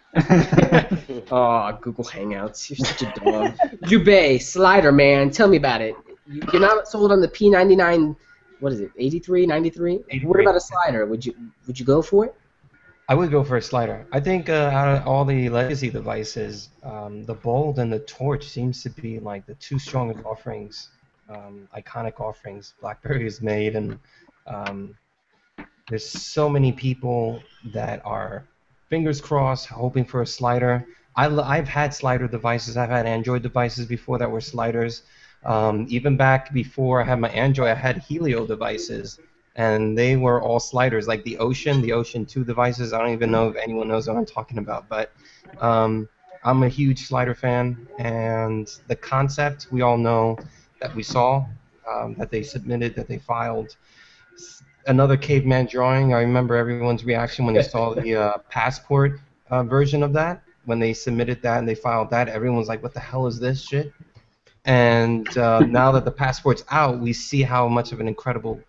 Oh, Google Hangouts. You're such a dog. Jubei, slider, man. Tell me about it. You're not sold on the P'99. What is it? 83, 93? What about a slider? Would you go for it? I would go for a slider. I think out of all the legacy devices, the Bold and the Torch seems to be the two strongest offerings, iconic offerings BlackBerry has made, and there's so many people that are fingers crossed hoping for a slider. I've had slider devices. I've had Android devices before that were sliders. Even back before I had my Android, I had Helio devices. And they were all sliders, like the Ocean 2 devices. I don't even know if anyone knows what I'm talking about, but I'm a huge slider fan, and the concept we all know that we saw, that they submitted, that they filed. Another caveman drawing. I remember everyone's reaction when they saw the Passport version of that. When they submitted that and they filed that, everyone was like, what the hell is this shit? And now that the Passport's out, we see how much of an incredible,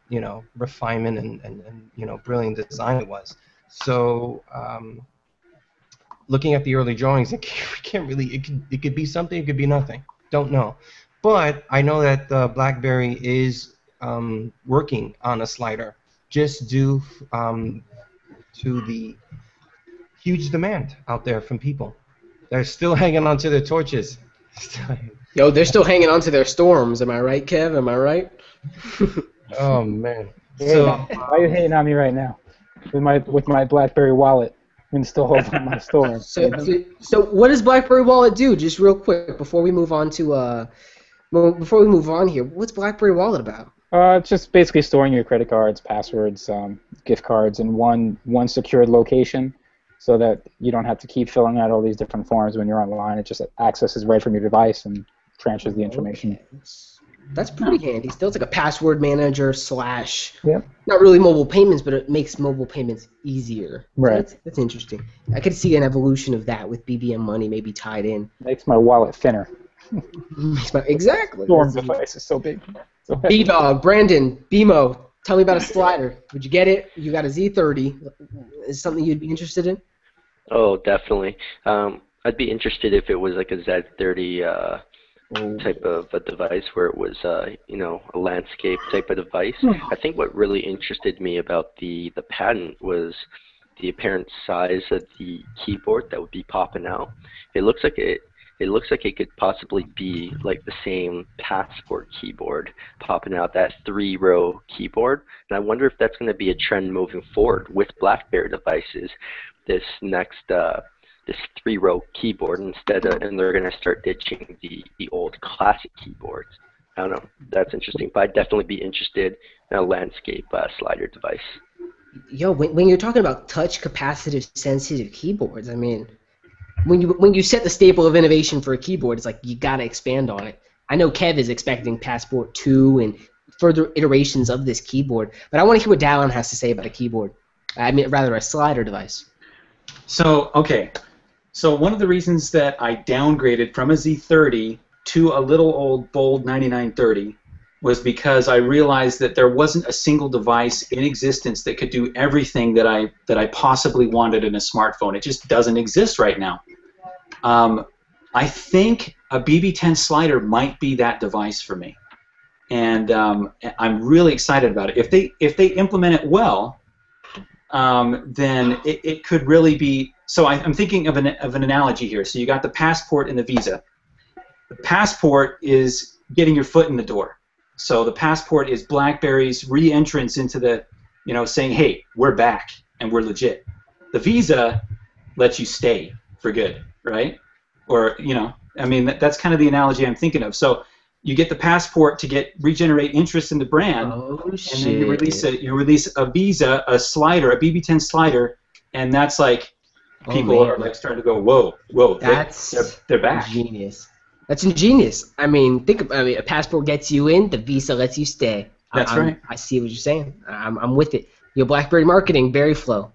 refinement and brilliant design it was. So, looking at the early drawings, it could be something, it could be nothing. Don't know. But I know that BlackBerry is working on a slider, just due to the huge demand out there from people. They're still hanging on to their torches. Yo, they're still hanging on to their storms. Am I right, Kev? Am I right? Oh man. So why are you hating on me right now? With my BlackBerry wallet, I'm still holding on my storm. So what does BlackBerry Wallet do? Just real quick before we move on to here, what's BlackBerry Wallet about? It's just basically storing your credit cards, passwords, gift cards in one secured location, so that you don't have to keep filling out all these different forms when you're online. It just accesses right from your device and transfers the information. Okay. That's pretty handy. Still, it's like a password manager / Yep. Not really mobile payments, but it makes mobile payments easier. Right. So that's interesting. I could see an evolution of that with BBM money maybe tied in. Makes my wallet thinner. Exactly. Storm device is so big. B-Dog, Brandon, BMO, tell me about a slider. Would you get it? You got a Z30. Is it something you'd be interested in? Oh, definitely. I'd be interested if it was like a Z30 type of a device where it was, you know, a landscape type of device. I think what really interested me about the patent was the apparent size of the keyboard that would be popping out. It looks like it could possibly be like the same Passport keyboard popping out, that 3-row keyboard. And I wonder if that's going to be a trend moving forward with BlackBerry devices. This next this 3-row keyboard instead of, and they're going to start ditching the old classic keyboards. I don't know. That's interesting, but I'd definitely be interested in a landscape slider device. Yo, when you're talking about touch capacitive sensitive keyboards, I mean, when you set the staple of innovation for a keyboard, it's like you gotta expand on it. I know Kev is expecting Passport 2 and further iterations of this keyboard, but I want to hear what Dallin has to say about a keyboard. I mean, rather a slider device. So, okay. So one of the reasons that I downgraded from a Z30 to a little old bold 9930 was because I realized that there wasn't a single device in existence that could do everything that I possibly wanted in a smartphone. It just doesn't exist right now. I think a BB10 slider might be that device for me, and I'm really excited about it. If they implement it well, then it could really be. So I'm thinking of an analogy here. So you got the Passport and the Visa. The Passport is getting your foot in the door. So the Passport is BlackBerry's re-entrance into the, you know, saying, hey, we're back and we're legit. The Visa lets you stay for good, right? Or, you know, I mean, that's kind of the analogy I'm thinking of. So you get the Passport to regenerate interest in the brand, and then you release a Visa, a slider, a BB10 slider, and that's like people are like starting to go, whoa, they're back. Genius. That's ingenious. I mean, a Passport gets you in, the Visa lets you stay. That's right. I see what you're saying. I'm with it. Your BlackBerry marketing, BerryFlow.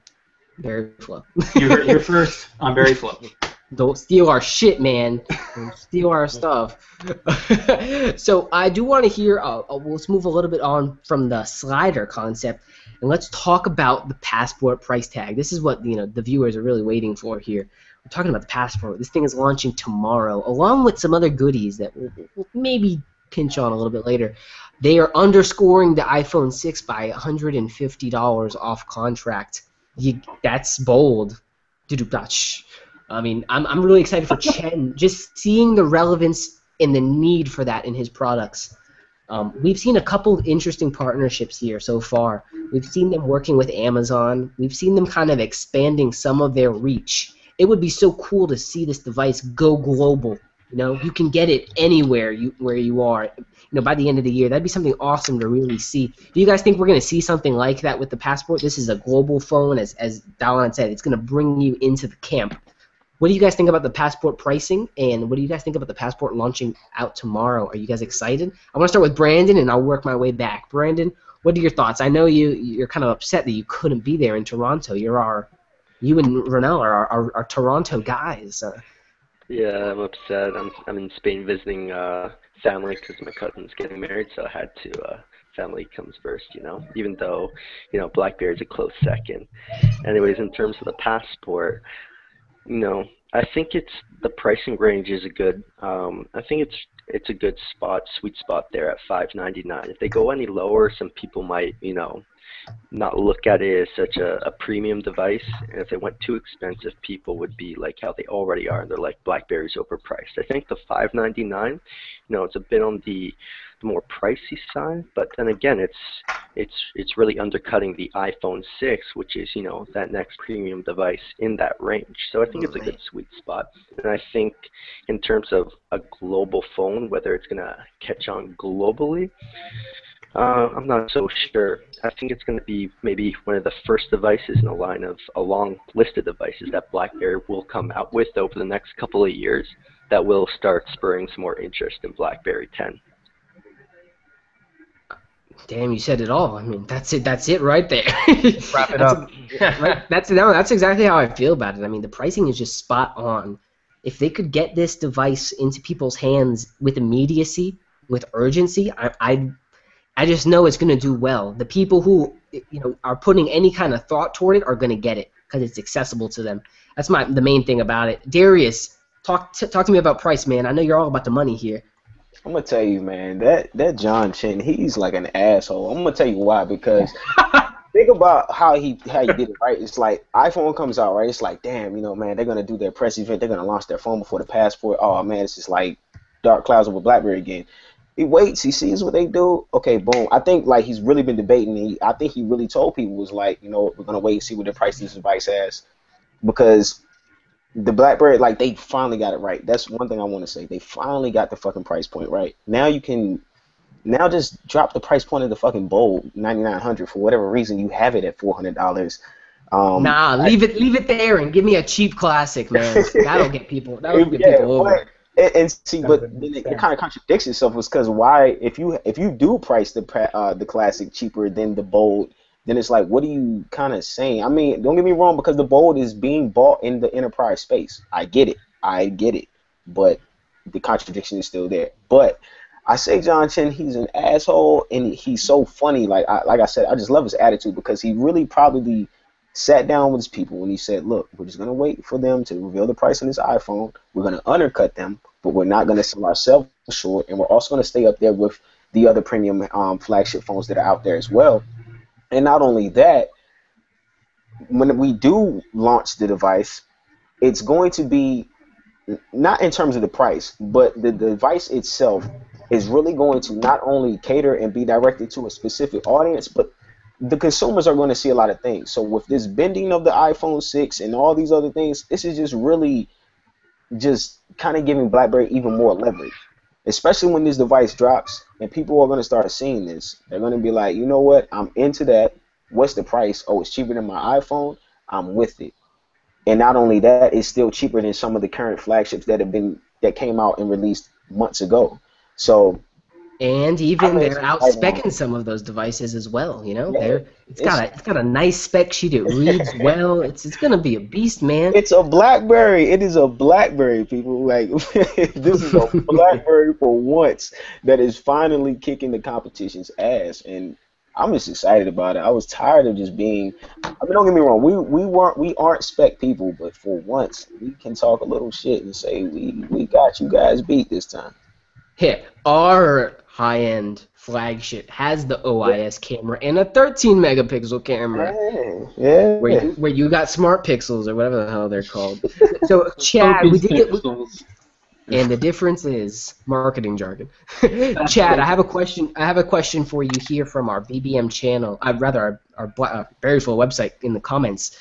BerryFlow. You're first on BerryFlow. Don't steal our shit, man. Don't steal our stuff. So I do want to hear. Let's move a little bit on from the slider concept, and let's talk about the Passport price tag. This is what the viewers are really waiting for here. We're talking about the Passport. This thing is launching tomorrow, along with some other goodies that we'll maybe pinch on a little bit later. They are underscoring the iPhone 6 by $150 off contract. That's bold. I mean, I'm really excited for Chen. Just seeing the relevance and the need for that in his products. We've seen a couple of interesting partnerships here so far. We've seen them working with Amazon. We've seen them kind of expanding some of their reach. It would be so cool to see this device go global. You can get it anywhere where you are. By the end of the year, that'd be something awesome to really see. Do you guys think we're going to see something like that with the Passport? This is a global phone, as Dallin said. It's going to bring you into the camp. What do you guys think about the Passport pricing, and what do you guys think about the Passport launching out tomorrow? Are you guys excited? I want to start with Brandon, and I'll work my way back. Brandon, what are your thoughts? I know you're kind of upset that you couldn't be there in Toronto. You and Ronell are our Toronto guys. Yeah, I'm upset. I'm in Spain visiting family because my cousin's getting married, so I had to. Family comes first, even though BlackBerry's a close second. Anyways, in terms of the Passport, I think the pricing range is a good. I think it's a good sweet spot there at $599. If they go any lower, some people might not look at it as such a premium device. And if it went too expensive, people would be like how they already are, and they're like, BlackBerry's overpriced. I think the $599, it's a bit on the more pricey side, but then again, it's really undercutting the iPhone 6, which is that next premium device in that range. So I think it's a good sweet spot. And I think in terms of a global phone, whether it's gonna catch on globally, I'm not so sure. I think it's going to be maybe one of the first devices in a line of a long list of devices that BlackBerry will come out with over the next couple of years that will start spurring some more interest in BlackBerry 10. Damn, you said it all. I mean, that's it right there. Wrap it up. Right? That's exactly how I feel about it. I mean, the pricing is just spot on. If they could get this device into people's hands with immediacy, with urgency, I just know it's going to do well. The people who are putting any kind of thought toward it are going to get it. because it's accessible to them. That's the main thing about it. Darius, talk to me about price, man. I know you're all about the money here. I'm gonna tell you, man, that John Chen, he's like an asshole. I'm gonna tell you why, because think about how he did it, right? It's like iPhone comes out, right? It's like, damn, man, they're gonna do their press event, they're gonna launch their phone before the Passport. Oh man, it's just like dark clouds over BlackBerry again. He waits, he sees what they do. Okay, boom. I think like he's really been debating. I think he really told people was like, we're gonna wait and see what the price this device has, because the BlackBerry, like, they finally got it right. That's one thing I want to say. They finally got the fucking price point right. Now you can just drop the price point of the fucking Bold 9900 for whatever reason you have it at $400. Leave it there and give me a cheap classic, man. That'll get people. That'll get people over. And see, but then it kind of contradicts itself, because why? If you do price the classic cheaper than the Bold, then it's like, what are you kind of saying? I mean, don't get me wrong, because the Bold is being bought in the enterprise space. I get it, but the contradiction is still there. But I say John Chen, he's an asshole, and he's so funny. Like I said, I just love his attitude, because he really probably sat down with his people and he said, look, we're just going to wait for them to reveal the price on this iPhone. We're going to undercut them, but we're not going to sell ourselves short, and we're also going to stay up there with the other premium flagship phones that are out there as well. And not only that, when we do launch the device, it's going to be not in terms of the price, but the device itself is really going to not only cater and be directed to a specific audience, but the consumers are going to see a lot of things. So with this bending of the iPhone 6 and all these other things, this is just really just kind of giving BlackBerry even more leverage. Especially when this device drops and people are going to start seeing this. They're going to be like, you know what? I'm into that. What's the price? Oh, it's cheaper than my iPhone. I'm with it. And not only that, it's still cheaper than some of the current flagships that came out and released months ago. So, and even they're out-speccing some of those devices as well. Yeah, it's got a nice spec sheet. It reads well. It's gonna be a beast, man. It's a BlackBerry. It is a BlackBerry, people. Like, this is a BlackBerry for once that is finally kicking the competition's ass, and I'm just excited about it. I was tired of just being. I mean, don't get me wrong. We aren't spec people, but for once we can talk a little shit and say we got you guys beat this time. Here, our high-end flagship has the OIS camera and a 13-megapixel camera. Yeah. Where you got smart pixels or whatever the hell they're called. So, Chad, we did get. And the difference is marketing jargon. Chad, I have a question for you here from our BBM channel. Our BerryFlow website in the comments.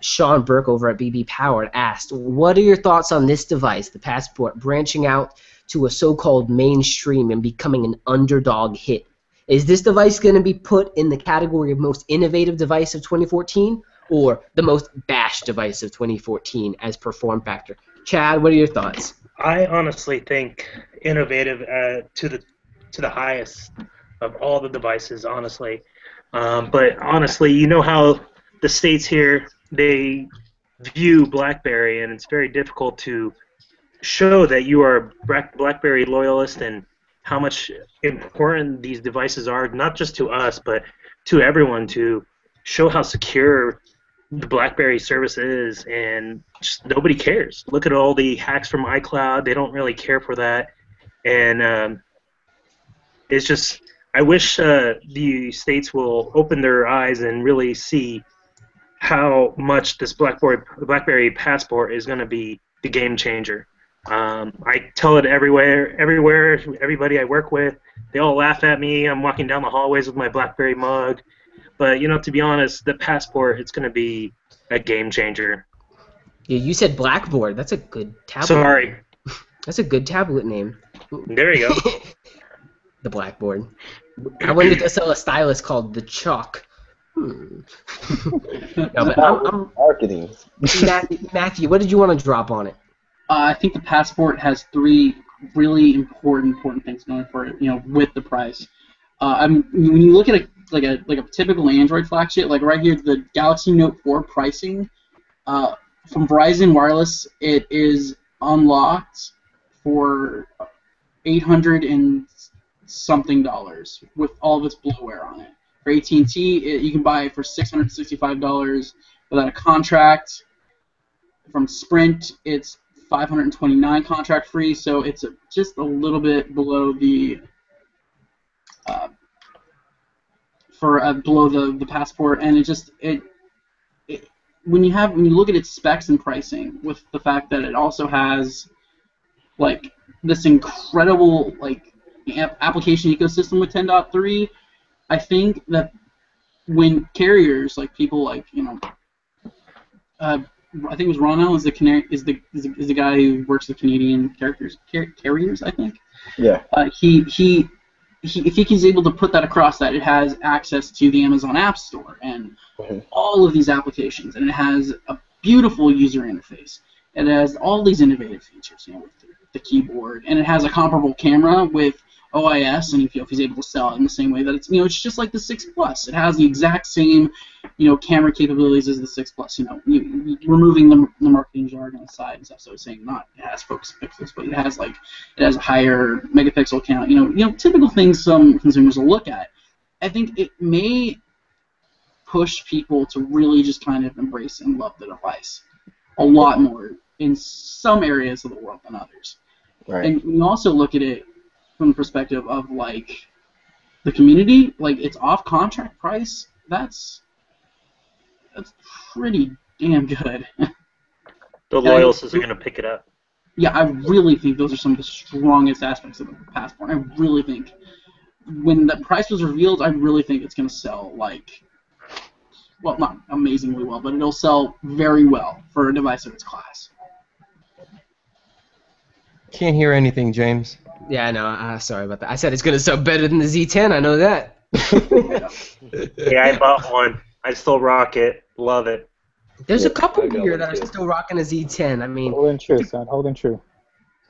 Sean Burke over at BB Powered asked, "What are your thoughts on this device, the Passport, branching out to a so-called mainstream and becoming an underdog hit? Is this device going to be put in the category of most innovative device of 2014 or the most bashed device of 2014 as per form factor?" Chad, what are your thoughts? I honestly think innovative to the highest of all the devices, honestly. But honestly, you know how the states here, they view BlackBerry, and it's very difficult to show that you are a BlackBerry loyalist and how much important these devices are, not just to us, but to everyone, to show how secure the BlackBerry service is, and just nobody cares. Look at all the hacks from iCloud. They don't really care for that, and it's just, I wish the states will open their eyes and really see how much this BlackBerry Passport is going to be the game changer. I tell it everywhere, everybody I work with, they all laugh at me. I'm walking down the hallways with my BlackBerry mug. But, to be honest, the Passport, it's going to be a game changer. Yeah, you said Blackboard. That's a good tablet. Sorry. That's a good tablet name. There you go. The Blackboard. I wanted to sell a stylus called the Chalk. No, but I'm marketing. Matthew, what did you want to drop on it? I think the Passport has three really important things going for it. With the price. When you look at a typical Android flagship, like right here, the Galaxy Note 4 pricing from Verizon Wireless, it is unlocked for $800 and something with all of its bloatware on it. For AT&T, you can buy it for $665 without a contract. From Sprint, it's 529 contract free, so it's just a little bit below the below the Passport, and when you look at its specs and pricing, with the fact that it also has like this incredible like application ecosystem with 10.3, I think that when carriers like people like I think it was Ronald is the guy who works with Canadian carriers, I think. Yeah. If he's able to put that across, that it has access to the Amazon App Store and all of these applications, and it has a beautiful user interface. It has all these innovative features, with the keyboard, and it has a comparable camera with OIS, and if he's able to sell it in the same way that it's it's just like the 6 Plus. It has the exact same camera capabilities as the 6 Plus. Removing the marketing jargon aside and stuff. So it's saying not it has focus pixels, but it has a higher megapixel count. Typical things some consumers will look at. I think it may push people to really just kind of embrace and love the device a lot more in some areas of the world than others. Right. And you also look at it from the perspective of the community, it's off contract price. That's pretty damn good. The loyalists are going to pick it up. Yeah, I really think those are some of the strongest aspects of the Passport. I really think when the price was revealed, I really think it's going to sell well, not amazingly well, but it'll sell very well for a device of its class. Can't hear anything, James. Yeah, I know. Sorry about that. I said it's going to sell better than the Z10. I know that. Yeah, I bought one. I still rock it. Love it. There's a couple here that are still rocking a Z10. I mean, holding true, son. Holding true.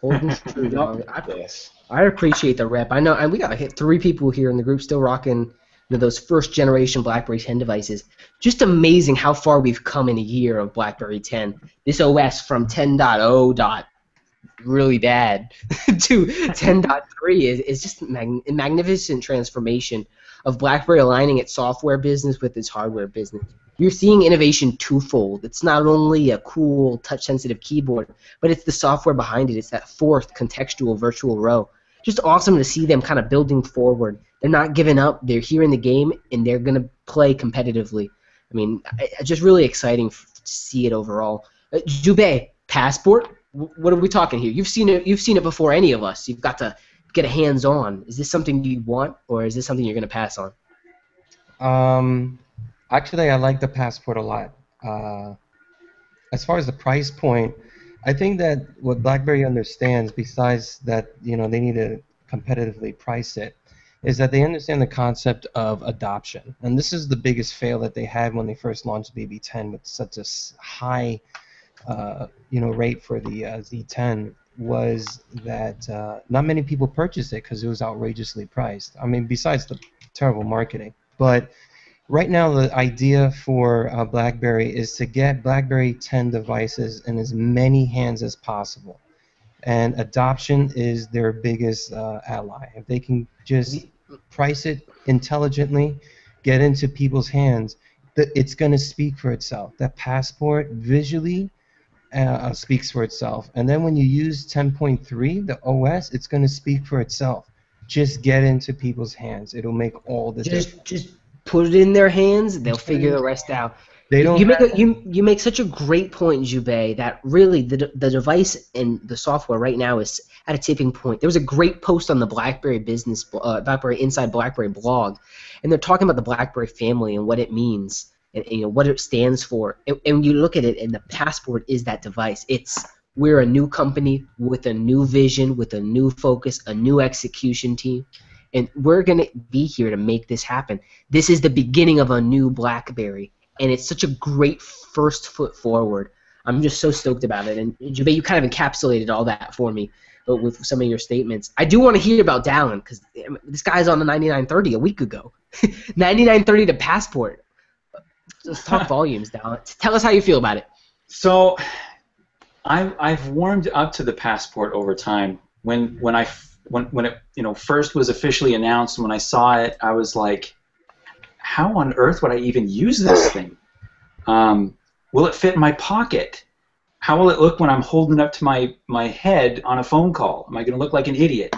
Holding true. Yes. I appreciate the rep. I know, and we got to hit 3 people here in the group still rocking those first generation BlackBerry 10 devices. Just amazing how far we've come in a year of BlackBerry 10. This OS from 10.0 really bad to 10.3 is just a magnificent transformation of BlackBerry aligning its software business with its hardware business. You're seeing innovation twofold. It's not only a cool touch-sensitive keyboard, but it's the software behind it. It's that fourth contextual virtual row. Just awesome to see them kind of building forward. They're not giving up. They're here in the game, and they're going to play competitively. I mean, just really exciting to see it overall. Jubei, Passport? What are we talking here? You've seen it. You've seen it before any of us. You've got to get a hands-on. Is this something you want, or is this something you're going to pass on? Actually, I like the Passport a lot. As far as the price point, I think that what BlackBerry understands, besides that they need to competitively price it, is that they understand the concept of adoption. And this is the biggest fail that they had when they first launched BB10 with such a high rate for the Z10, was that not many people purchased it because it was outrageously priced. I mean, besides the terrible marketing. But right now, the idea for BlackBerry is to get BlackBerry 10 devices in as many hands as possible. And adoption is their biggest ally. If they can just price it intelligently, get into people's hands, it's going to speak for itself. That Passport visually speaks for itself. And then when you use 10.3, the OS, it's going to speak for itself. Just get into people's hands. It'll make all the difference. Just put it in their hands. They'll figure the rest out. They don't. You make such a great point, Jubei, that really the device and the software right now is at a tipping point. There was a great post on the BlackBerry BlackBerry Inside BlackBerry blog, and they're talking about the BlackBerry family and what it means and what it stands for. And you look at it, and the Passport is that device. We're a new company with a new vision, with a new focus, a new execution team. And we're going to be here to make this happen. This is the beginning of a new BlackBerry, and it's such a great first foot forward. I'm just so stoked about it. And Jubei, you kind of encapsulated all that for me with some of your statements. I do want to hear about Dallin, because this guy's on the 9930 a week ago. 9930 to Passport. Let's talk volumes, Dallin. Tell us how you feel about it. So I've warmed up to the Passport over time. When it first was officially announced, when I saw it, I was like, how on earth would I even use this thing? Will it fit in my pocket? How will it look when I'm holding it up to my head on a phone call? Am I going to look like an idiot?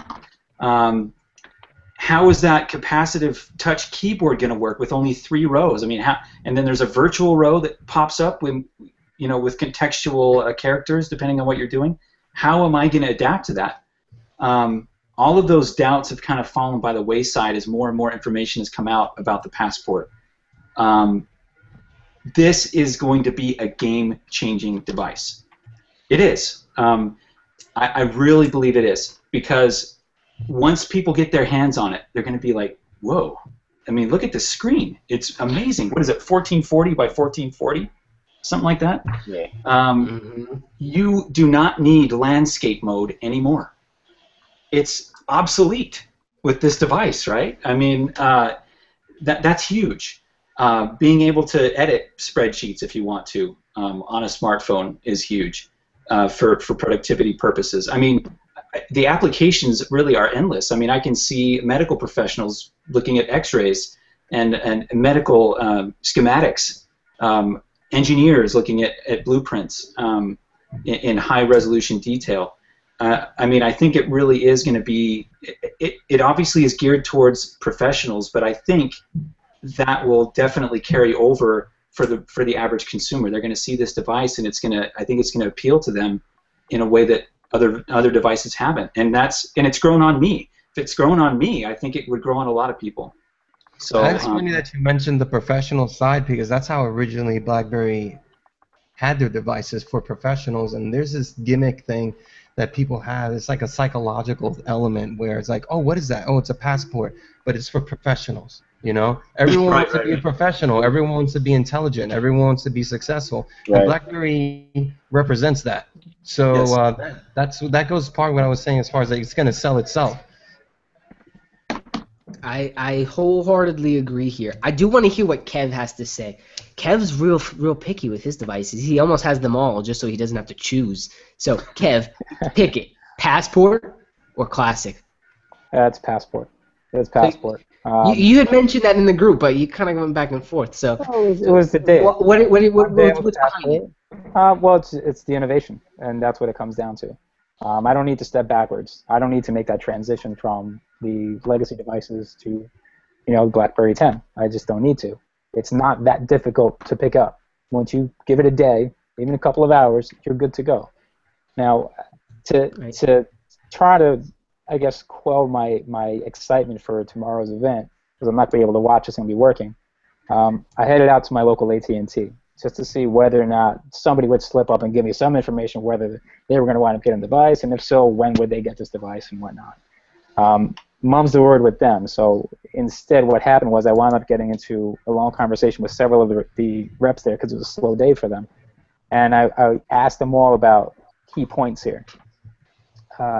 How is that capacitive touch keyboard going to work with only 3 rows? I mean, and then there's a virtual row that pops up when, with contextual characters depending on what you're doing. How am I going to adapt to that? All of those doubts have kind of fallen by the wayside as more and more information has come out about the Passport. This is going to be a game-changing device. It is. I really believe it is, because once people get their hands on it, they're going to be like, whoa. I mean, look at the screen. It's amazing. What is it, 1440 by 1440? Something like that? Yeah. You do not need landscape mode anymore. It's obsolete with this device, right? I mean, that's huge. Being able to edit spreadsheets if you want to on a smartphone is huge for productivity purposes. I mean, the applications really are endless. I mean, I can see medical professionals looking at X-rays and medical schematics, engineers looking at blueprints in high-resolution detail. I mean, I think it really is going to be. It obviously is geared towards professionals, but I think that will definitely carry over for the average consumer. They're going to see this device, and I think it's going to appeal to them in a way that other devices haven't, and it's grown on me. If it's grown on me, I think it would grow on a lot of people. So it's funny that you mentioned the professional side, because that's how originally BlackBerry had their devices for professionals, and there's this gimmick thing that people have. It's like a psychological element where it's like, oh, what is that? Oh, it's a Passport, but it's for professionals. Everyone wants to be a professional. Everyone wants to be intelligent. Everyone wants to be successful. And BlackBerry represents that. So yes. That goes part of what I was saying as far as like, it's going to sell itself. I wholeheartedly agree here. I do want to hear what Kev has to say. Kev's real picky with his devices. He almost has them all just so he doesn't have to choose. So, Kev, pick it. Passport or Classic? It's Passport. It's Passport. You had mentioned that in the group, but you kind of went back and forth. So it was the day. What's behind it? Well, it's the innovation, and that's what it comes down to. I don't need to step backwards. I don't need to make that transition from the legacy devices to, BlackBerry 10. I just don't need to. It's not that difficult to pick up. Once you give it a day, even a couple of hours, you're good to go. Now, to try to, I guess, quell my excitement for tomorrow's event, because I'm not going to be able to watch, it's going to be working, I headed out to my local AT&T just to see whether or not somebody would slip up and give me some information whether they were going to wind up getting the device, and if so, when would they get this device and whatnot. Mum's the word with them, so instead what happened was I wound up getting into a long conversation with several of the reps there because it was a slow day for them, and I asked them all about key points here.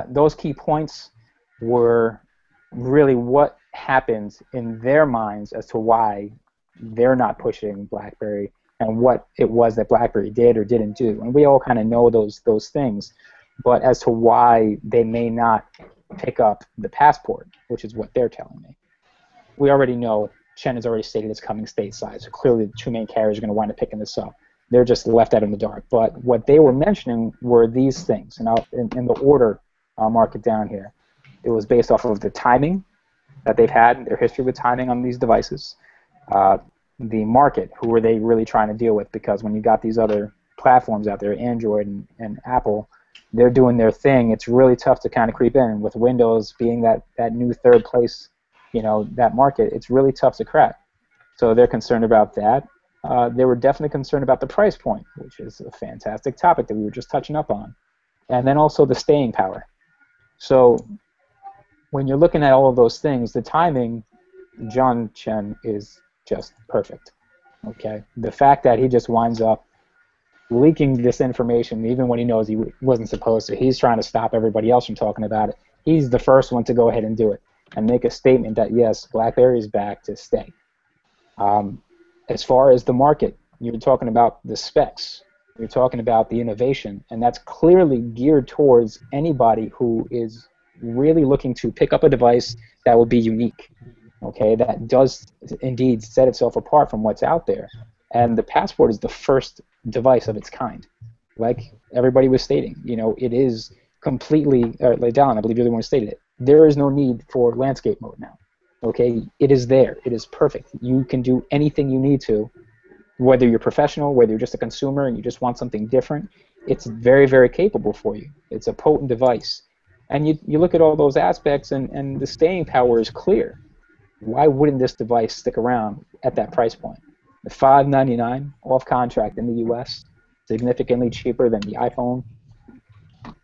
Those key points were really what happened in their minds as to why they're not pushing BlackBerry and what it was that BlackBerry did or didn't do. And we all kind of know those things, but as to why they may not pick up the Passport, which is what they're telling me. We already know Chen has already stated it's coming stateside, so clearly the 2 main carriers are going to wind up picking this up. They're just left out in the dark. But what they were mentioning were these things, and in the order, I'll mark it down here. It was based off of the timing that they've had, their history with timing on these devices, the market, who were they really trying to deal with, because when you got these other platforms out there, Android and Apple, they're doing their thing. It's really tough to kind of creep in. With Windows being that new third place, that market, it's really tough to crack. So they're concerned about that. They were definitely concerned about the price point, which is a fantastic topic that we were just touching up on. And then also the staying power. So when you're looking at all of those things, the timing, John Chen is just perfect. Okay, the fact that he just winds up leaking this information, even when he knows he wasn't supposed to, he's trying to stop everybody else from talking about it. He's the first one to go ahead and do it and make a statement that yes, BlackBerry is back to stay. As far as the market, you're talking about the specs, you're talking about the innovation, and that's clearly geared towards anybody who is really looking to pick up a device that will be unique. Okay, that does indeed set itself apart from what's out there. And the Passport is the first device of its kind. Like everybody was stating, it is completely, like Dallin, I believe you're the one who stated it, there is no need for landscape mode now. Okay, it is there. It is perfect. You can do anything you need to, whether you're professional, whether you're just a consumer and you just want something different. It's very, very capable for you. It's a potent device. And you look at all those aspects, and the staying power is clear. Why wouldn't this device stick around at that price point? The $599 off contract in the US, significantly cheaper than the iPhone,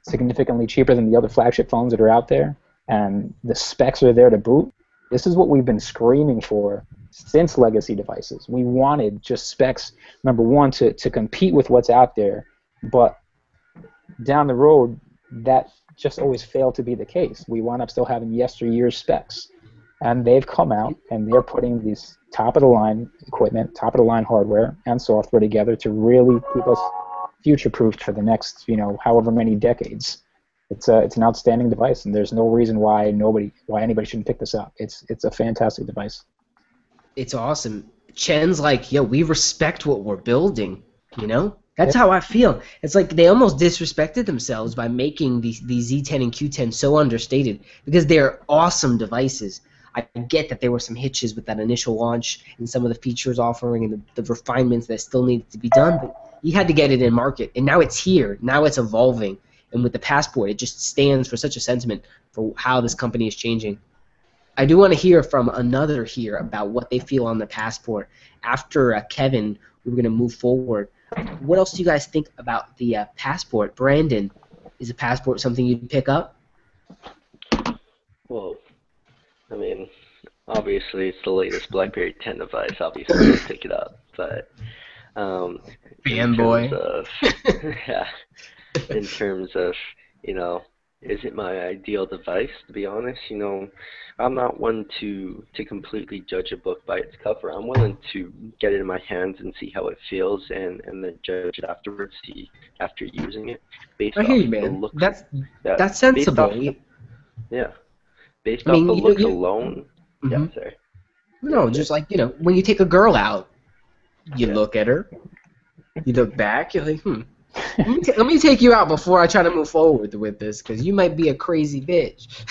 significantly cheaper than the other flagship phones that are out there, and the specs are there to boot. This is what we've been screaming for since legacy devices. We wanted just specs, number one, to compete with what's out there, but down the road, that just always failed to be the case. We wound up still having yesteryear's specs. And they've come out, and they're putting these top-of-the-line equipment, top-of-the-line hardware and software together to really keep us future-proofed for the next, however many decades. It's an outstanding device, and there's no reason why anybody shouldn't pick this up. It's a fantastic device. It's awesome. Chen's like, yo, we respect what we're building, That's how I feel. It's like they almost disrespected themselves by making these Z10 and Q10 so understated because they're awesome devices. I get that there were some hitches with that initial launch and some of the features offering and the refinements that still needed to be done, but you had to get it in market. And now it's here. Now it's evolving. And with the Passport, it just stands for such a sentiment for how this company is changing. I do want to hear from another here about what they feel on the Passport. After Kevin, we're going to move forward. What else do you guys think about the Passport? Brandon, is the Passport something you'd pick up? Well, I mean, obviously it's the latest BlackBerry 10 device. Obviously, I'll pick it up. But fanboy. Yeah, in terms of, is it my ideal device? To be honest, I'm not one to completely judge a book by its cover. I'm willing to get it in my hands and see how it feels, and then judge it afterwards, after using it. I hear you, man. That's sensible. Based off the looks alone. Mm-hmm. Yeah, sorry. No, just like, when you take a girl out, you look at her, you look back, you're like, let me take you out before I try to move forward with this, because you might be a crazy bitch.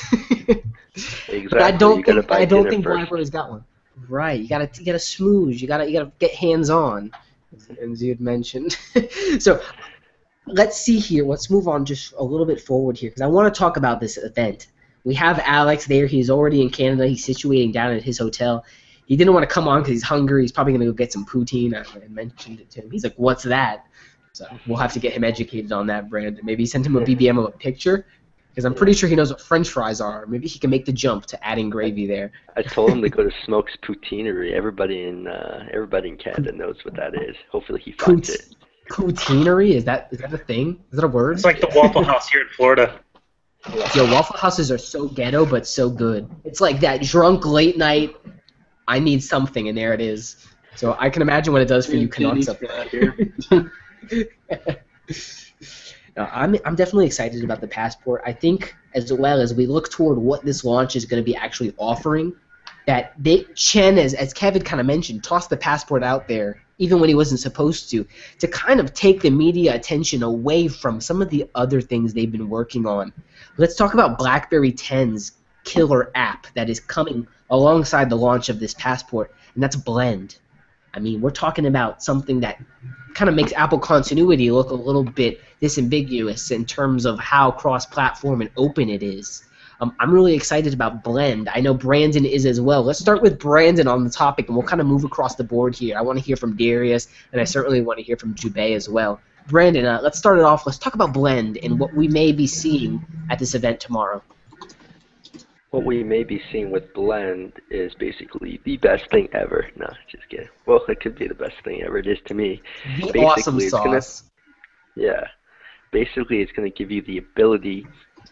Exactly. But I don't think BlackBerry's got one. Right. You gotta smooze. You gotta get hands on, as you had mentioned. So let's see here. Let's move on just a little bit forward here, because I want to talk about this event. We have Alex there. He's already in Canada. He's situating down at his hotel. He didn't want to come on because he's hungry. He's probably gonna go get some poutine. I mentioned it to him. He's like, "What's that?" So we'll have to get him educated on that, Brandon. Maybe send him a BBM of a picture, because I'm pretty sure he knows what French fries are. Maybe he can make the jump to adding gravy there. I told him to go to Smoke's Poutineery. Everybody in Canada knows what that is. Hopefully he finds it. Poutineery? Is that a thing? Is that a word? It's like the Waffle House here in Florida. Yo, Waffle Houses are so ghetto, but so good. It's like that drunk late night, I need something, and there it is. So I can imagine what it does for you Canucks up there. No, I'm definitely excited about the Passport. I think, as well as we look toward what this launch is going to be actually offering, that Chen, as Kevin kind of mentioned, tossed the Passport out there, even when he wasn't supposed to kind of take the media attention away from some of the other things they've been working on. Let's talk about BlackBerry 10's killer app that is coming alongside the launch of this Passport, and that's Blend. I mean, we're talking about something that kind of makes Apple continuity look a little bit disambiguous in terms of how cross-platform and open it is. I'm really excited about Blend. I know Brandon is as well. Let's start with Brandon on the topic, and we'll kind of move across the board here. I want to hear from Darius, and I certainly want to hear from Jubei as well. Brandon, let's start it off. Let's talk about Blend and what we may be seeing at this event tomorrow. What we may be seeing with Blend is basically the best thing ever. No, just kidding. Well, it could be the best thing ever. It is to me. The basically, awesome sauce. Basically, it's going to give you the ability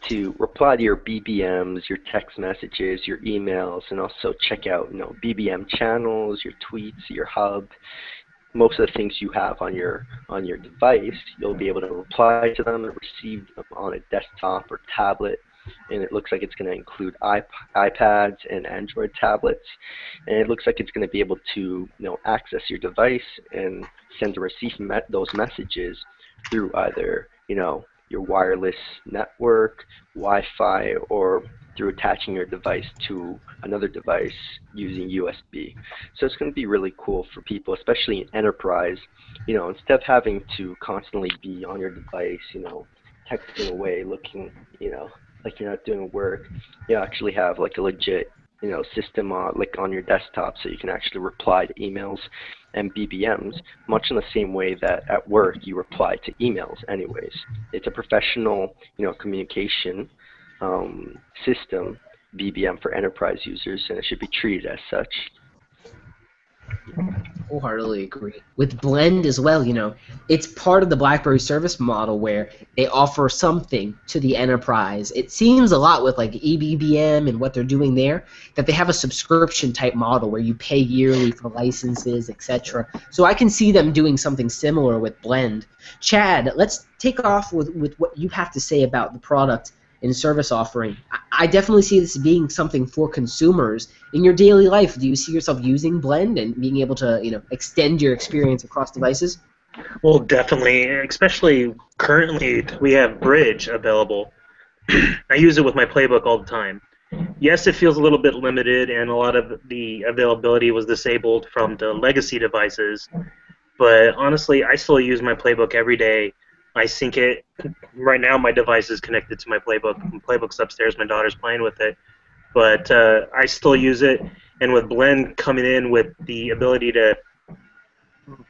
to reply to your BBMs, your text messages, your emails, and also check out, BBM channels, your tweets, your hub. Most of the things you have on your device, you'll be able to reply to them and receive them on a desktop or tablet. and it looks like it's going to include iPads and Android tablets, and it looks like it's going to be able to access your device and send or receive those messages through either your wireless network, Wi-Fi, or through attaching your device to another device using USB. So it's going to be really cool for people, especially in enterprise. Instead of having to constantly be on your device, texting away, looking, like you're not doing work, you actually have like a legit, system like on your desktop, so you can actually reply to emails and BBMs, much in the same way that at work you reply to emails anyways. It's a professional, communication system, BBM for enterprise users, and it should be treated as such. Wholeheartedly agree. With Blend as well, it's part of the BlackBerry service model where they offer something to the enterprise. It seems a lot with like EBBM and what they're doing there, that they have a subscription type model where you pay yearly for licenses, etc. So I can see them doing something similar with Blend. Chad, let's take off with what you have to say about the product and service offering. I definitely see this being something for consumers in your daily life. Do you see yourself using Blend and being able to, extend your experience across devices? Well, definitely. Especially currently, we have Bridge available. I use it with my playbook all the time. Yes, it feels a little bit limited, and a lot of the availability was disabled from the legacy devices. But honestly, I still use my playbook every day. I sync it. Right now, my device is connected to my playbook. My playbook's upstairs. My daughter's playing with it. But I still use it. And with Blend coming in with the ability to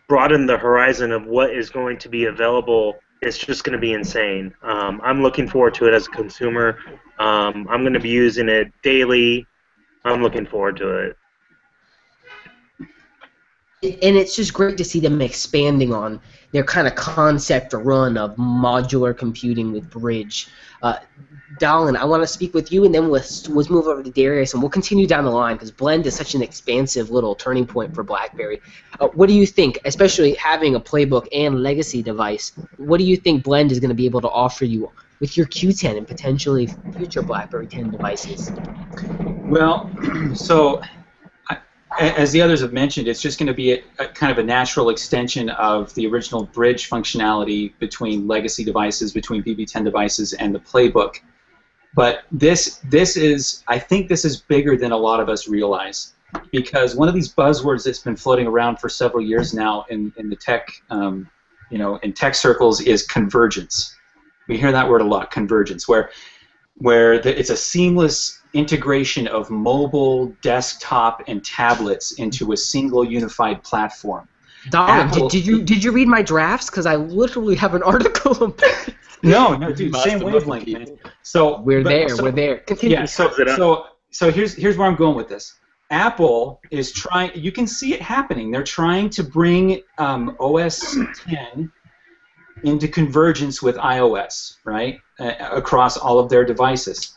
broaden the horizon of what is going to be available, it's just going to be insane. I'm looking forward to it as a consumer. I'm going to be using it daily. I'm looking forward to it. And it's just great to see them expanding on their kind of concept run of modular computing with Bridge. Dallin, I want to speak with you, and then let's move over to Darius, and we'll continue down the line because Blend is such an expansive little turning point for BlackBerry. What do you think, especially having a playbook and legacy device, what do you think Blend is going to be able to offer you with your Q10 and potentially future BlackBerry 10 devices? Well, so as the others have mentioned, it's just going to be a kind of a natural extension of the original Bridge functionality between legacy devices, between BB10 devices, and the playbook. But I think this is bigger than a lot of us realize, because one of these buzzwords that's been floating around for several years now in the tech, in tech circles is convergence. We hear that word a lot, convergence, where it's a seamless integration of mobile, desktop, and tablets into a single unified platform. Dallin, did you read my drafts? Because I literally have an article about it. No, dude, same wavelength, man. So we're there. Continue. Yeah, so here's where I'm going with this. Apple is trying. You can see it happening. They're trying to bring OS 10 into convergence with iOS, right, across all of their devices.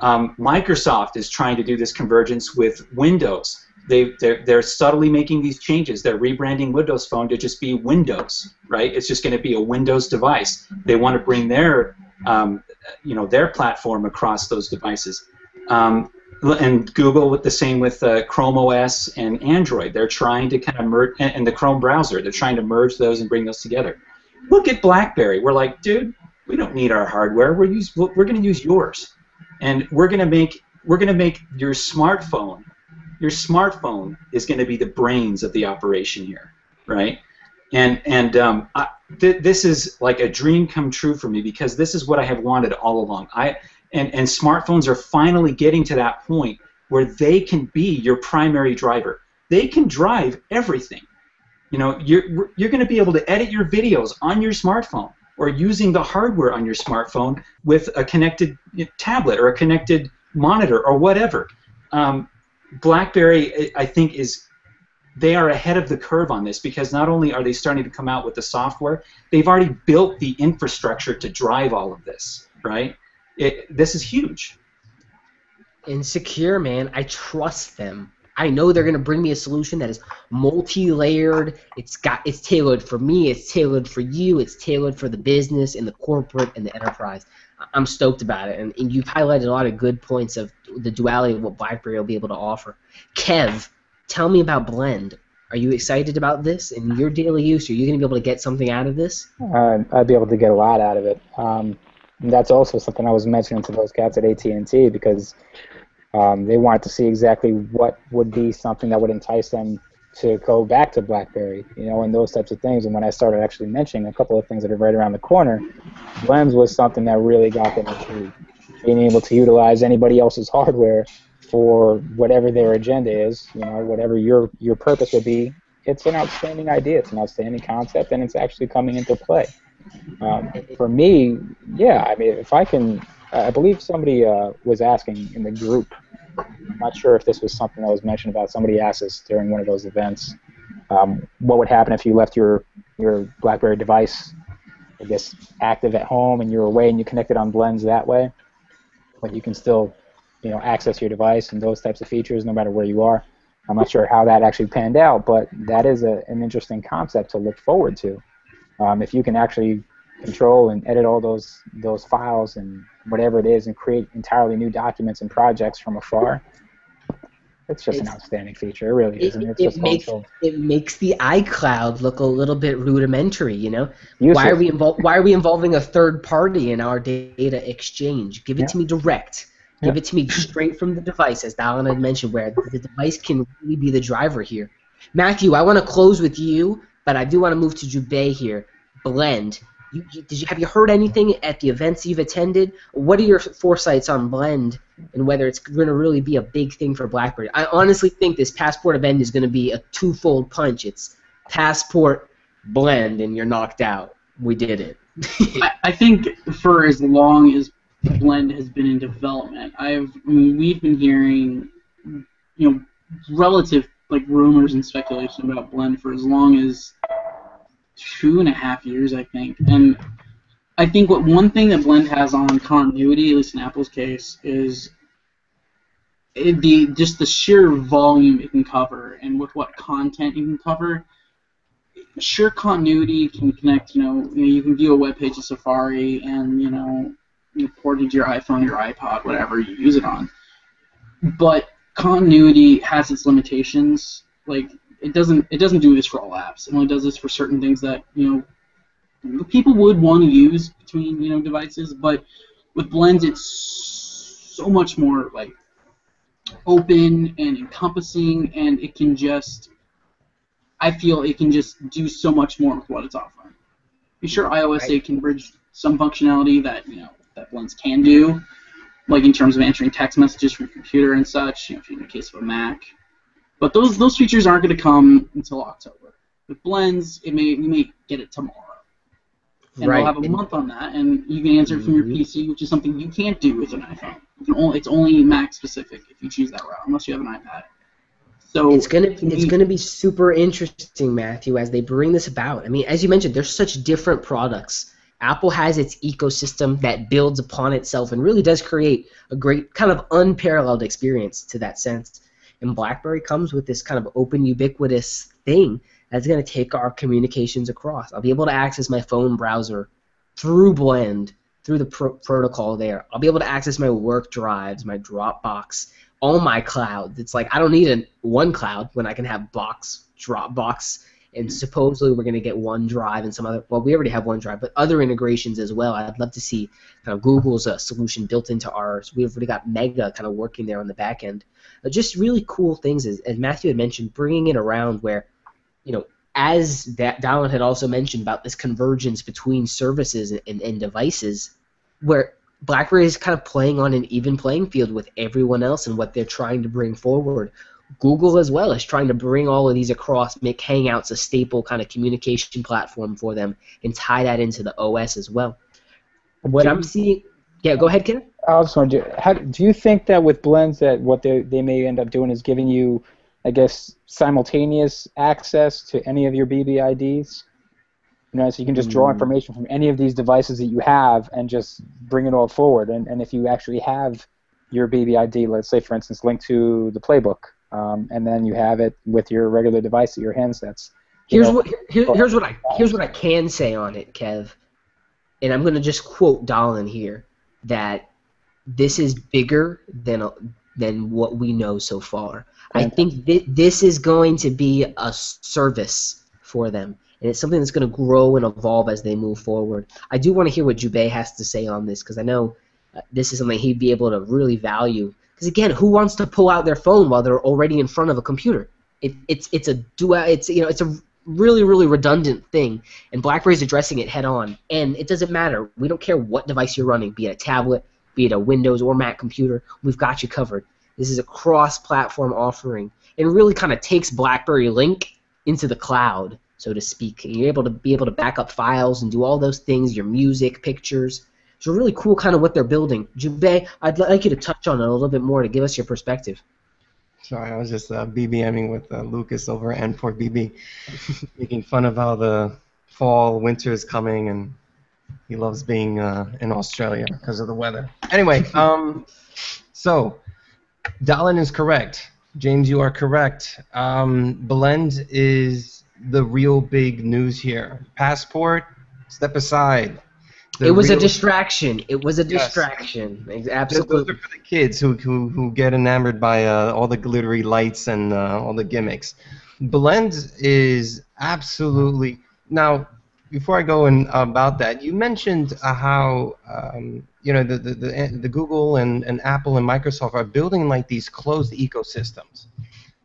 Microsoft is trying to do this convergence with Windows. They're subtly making these changes. They're rebranding Windows Phone to just be Windows, right? It's just going to be a Windows device. They want to bring their platform across those devices. And Google with the same with Chrome OS and Android. They're trying to kind of merge, and the Chrome browser. They're trying to merge those and bring those together. Look at BlackBerry. We're like, dude, we don't need our hardware. We're going to use yours, and we're going to make your smartphone. Your smartphone is going to be the brains of the operation here, right? And this is like a dream come true for me, because this is what I have wanted all along. And smartphones are finally getting to that point where they can be your primary driver. They can drive everything. You're going to be able to edit your videos on your smartphone, or using the hardware on your smartphone with a connected tablet or a connected monitor or whatever. BlackBerry, I think, they are ahead of the curve on this, because not only are they starting to come out with the software, they've already built the infrastructure to drive all of this, right? This is huge. And secure, man. I trust them. I know they're going to bring me a solution that is multi-layered. It's tailored for me. It's tailored for you. It's tailored for the business and the corporate and the enterprise. I'm stoked about it, and you've highlighted a lot of good points of the duality of what BlackBerry will be able to offer. Kev, tell me about Blend. Are you excited about this in your daily use? Are you going to be able to get something out of this? I'd be able to get a lot out of it. And that's also something I was mentioning to those cats at AT&T because they wanted to see exactly what would be something that would entice them to go back to BlackBerry, and those types of things. And when I started actually mentioning a couple of things that are right around the corner, Blends was something that really got them intrigued. Being able to utilize anybody else's hardware for whatever their agenda is, whatever your purpose would be, it's an outstanding idea. It's an outstanding concept, and it's actually coming into play. For me, yeah, I mean, if I can, I believe somebody was asking in the group. I'm not sure if this was something that was mentioned about. Somebody asked us during one of those events, what would happen if you left your BlackBerry device, I guess, active at home and you're away and you connected on Blends that way, but you can still, access your device and those types of features no matter where you are. I'm not sure how that actually panned out, but that is an interesting concept to look forward to. If you can actually control and edit all those files and whatever it is and create entirely new documents and projects from afar, it's just an outstanding feature. It really is. It makes the iCloud look a little bit rudimentary, Useless. Why are we involving a third party in our data exchange? Give it to me direct. Give it to me straight from the device, as Dallin had mentioned, where the device can really be the driver here. Matthew, I want to close with you, but I do want to move to Jubei here. Blend. Have you heard anything at the events you've attended? What are your foresights on Blend and whether it's going to really be a big thing for BlackBerry? I honestly think this Passport event is going to be a twofold punch. It's Passport, Blend, and you're knocked out. We did it. I think for as long as Blend has been in development, we've been hearing, relative rumors and speculation about Blend for as long as 2.5 years, I think. And I think one thing that Blend has on continuity, at least in Apple's case, is just the sheer volume it can cover and with what content you can cover. Sheer continuity can connect, you can view a web page of Safari and, you port it to your iPhone, your iPod, whatever you use it on. But continuity has its limitations. It doesn't do this for all apps. It only does this for certain things that people would want to use between devices. But with Blends, it's so much more open and encompassing, and I feel it can just do so much more with what it's offering. Be sure iOS 8 can bridge some functionality that that Blends can do, in terms of answering text messages from your computer and such. If you're in the case of a Mac. But those features aren't going to come until October. With Blends, we may get it tomorrow. And we'll have a month on that, and you can answer it from your PC, which is something you can't do with an iPhone. It's only Mac specific if you choose that route, unless you have an iPad. So it's gonna be super interesting, Matthew, as they bring this about. I mean, as you mentioned, there's such different products. Apple has its ecosystem that builds upon itself and really does create a great kind of unparalleled experience to that sense. And BlackBerry comes with this kind of open, ubiquitous thing that's going to take our communications across. I'll be able to access my phone browser through Blend, through the protocol there. I'll be able to access my work drives, my Dropbox, all my clouds. It's I don't need one cloud when I can have Dropbox, and supposedly we're going to get OneDrive and some other. Well, we already have OneDrive, but other integrations as well. I'd love to see kind of Google's solution built into ours. We've already got Mega kind of working there on the back end. Just really cool things, as Matthew had mentioned, bringing it around where, as Dallin had also mentioned about this convergence between services and devices, where BlackBerry is kind of playing on an even playing field with everyone else and what they're trying to bring forward. Google as well is trying to bring all of these across, make Hangouts a staple kind of communication platform for them, and tie that into the OS as well. What I'm seeing... Yeah, go ahead, Ken. I just want to do you think that with Blends that what they may end up doing is giving you, I guess, simultaneous access to any of your BBIDs? So you can just draw information from any of these devices that you have and just bring it all forward. And if you actually have your BBID, let's say, for instance, linked to the playbook, and then you have it with your regular device at your handsets. Here's what I can say on it, Kev, and I'm going to just quote Dallin here. that this is bigger than what we know so far. I think this is going to be a service for them, and it's something that's going to grow and evolve as they move forward. I do want to hear what Jubei has to say on this, because I know this is something he'd be able to really value. Because again, who wants to pull out their phone while they're already in front of a computer? It's a really redundant thing, and BlackBerry's addressing it head on. And it doesn't matter. We don't care what device you're running, be it a tablet, be it a Windows or Mac computer. We've got you covered. This is a cross-platform offering. It really kind of takes BlackBerry Link into the cloud, so to speak. And you're able to back up files and do all those things, your music, pictures. It's really cool kind of what they're building. Jubei, I'd like you to touch on it a little bit more to give us your perspective. Sorry, I was just BBMing with Lucas over at N4BB, making fun of how the winter is coming, and he loves being in Australia because of the weather. Anyway, so Dallin is correct. James, you are correct. Blend is the real big news here. Passport, step aside. It was a distraction. It was a distraction. Absolutely. Those are for the kids who get enamored by all the glittery lights and all the gimmicks. Blend is absolutely... Now, before I go in about that, you mentioned how the Google and Apple and Microsoft are building like these closed ecosystems.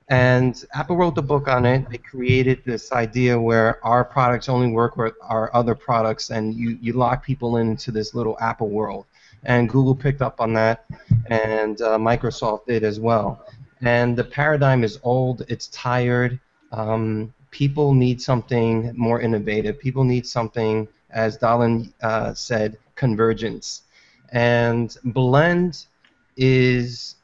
And Apple wrote the book on it. They created this idea where our products only work with our other products, and you lock people into this little Apple world. And Google picked up on that, and Microsoft did as well. And the paradigm is old. It's tired. People need something more innovative. People need something, as Dallin said, convergence. And Blend is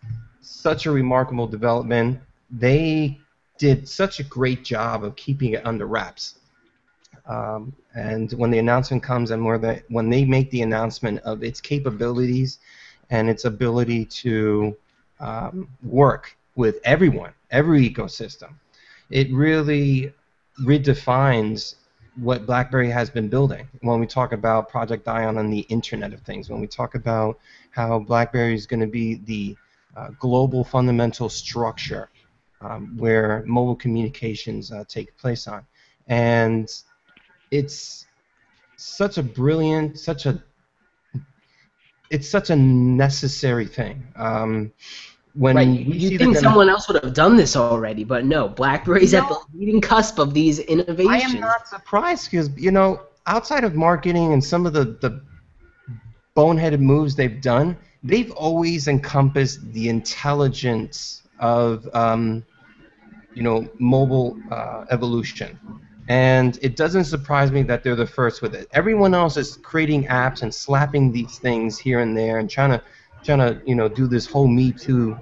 such a remarkable development. They did such a great job of keeping it under wraps. And when the announcement comes, and when they make the announcement of its capabilities and its ability to work with everyone, every ecosystem, it really redefines what BlackBerry has been building. When we talk about Project Ion and the Internet of Things, when we talk about how BlackBerry is going to be the global fundamental structure where mobile communications take place on. And it's such a brilliant, it's such a necessary thing. When you think someone else would have done this already, but no, BlackBerry's at the leading cusp of these innovations. I am not surprised because, outside of marketing and some of the boneheaded moves they've done, they've always encompassed the intelligence of mobile evolution. And it doesn't surprise me that they're the first with it. Everyone else is creating apps and slapping these things here and there and trying to do this whole Me Too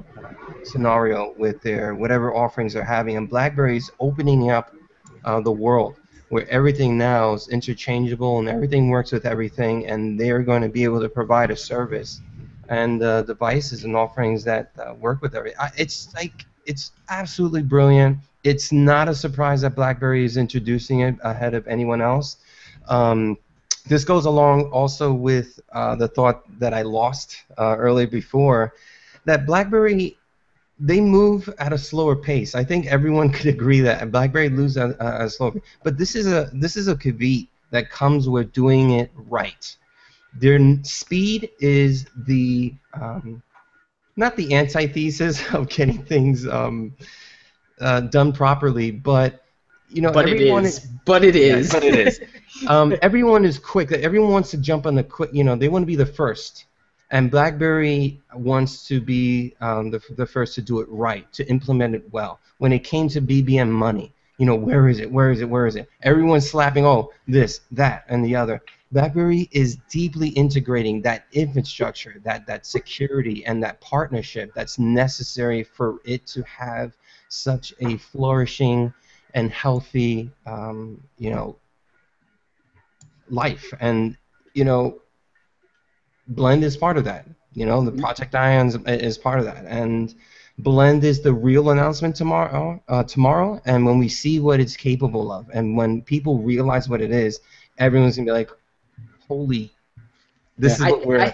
scenario with their whatever offerings they're having. And BlackBerry's opening up the world where everything now is interchangeable and everything works with everything, and they're going to be able to provide a service and devices and offerings that work with everything. It's absolutely brilliant. It's not a surprise that BlackBerry is introducing it ahead of anyone else. This goes along also with the thought that I lost earlier before, that BlackBerry, they move at a slower pace. I think everyone could agree that BlackBerry moves at a slower pace. But this is a caveat that comes with doing it right. Their speed is the not the antithesis of getting things done properly, but everyone it is. Everyone is quick. Everyone wants to jump on the quick. They want to be the first, and BlackBerry wants to be the first to do it right, to implement it well. When it came to BBM money, where is it? Where is it? Where is it? Everyone's slapping, this, that, and the other. BlackBerry is deeply integrating that infrastructure, that security, and that partnership that's necessary for it to have such a flourishing and healthy, life. And Blend is part of that. The Project Ions is part of that, and Blend is the real announcement tomorrow. And when we see what it's capable of, and when people realize what it is, everyone's gonna be like, "Holy, this is what we're."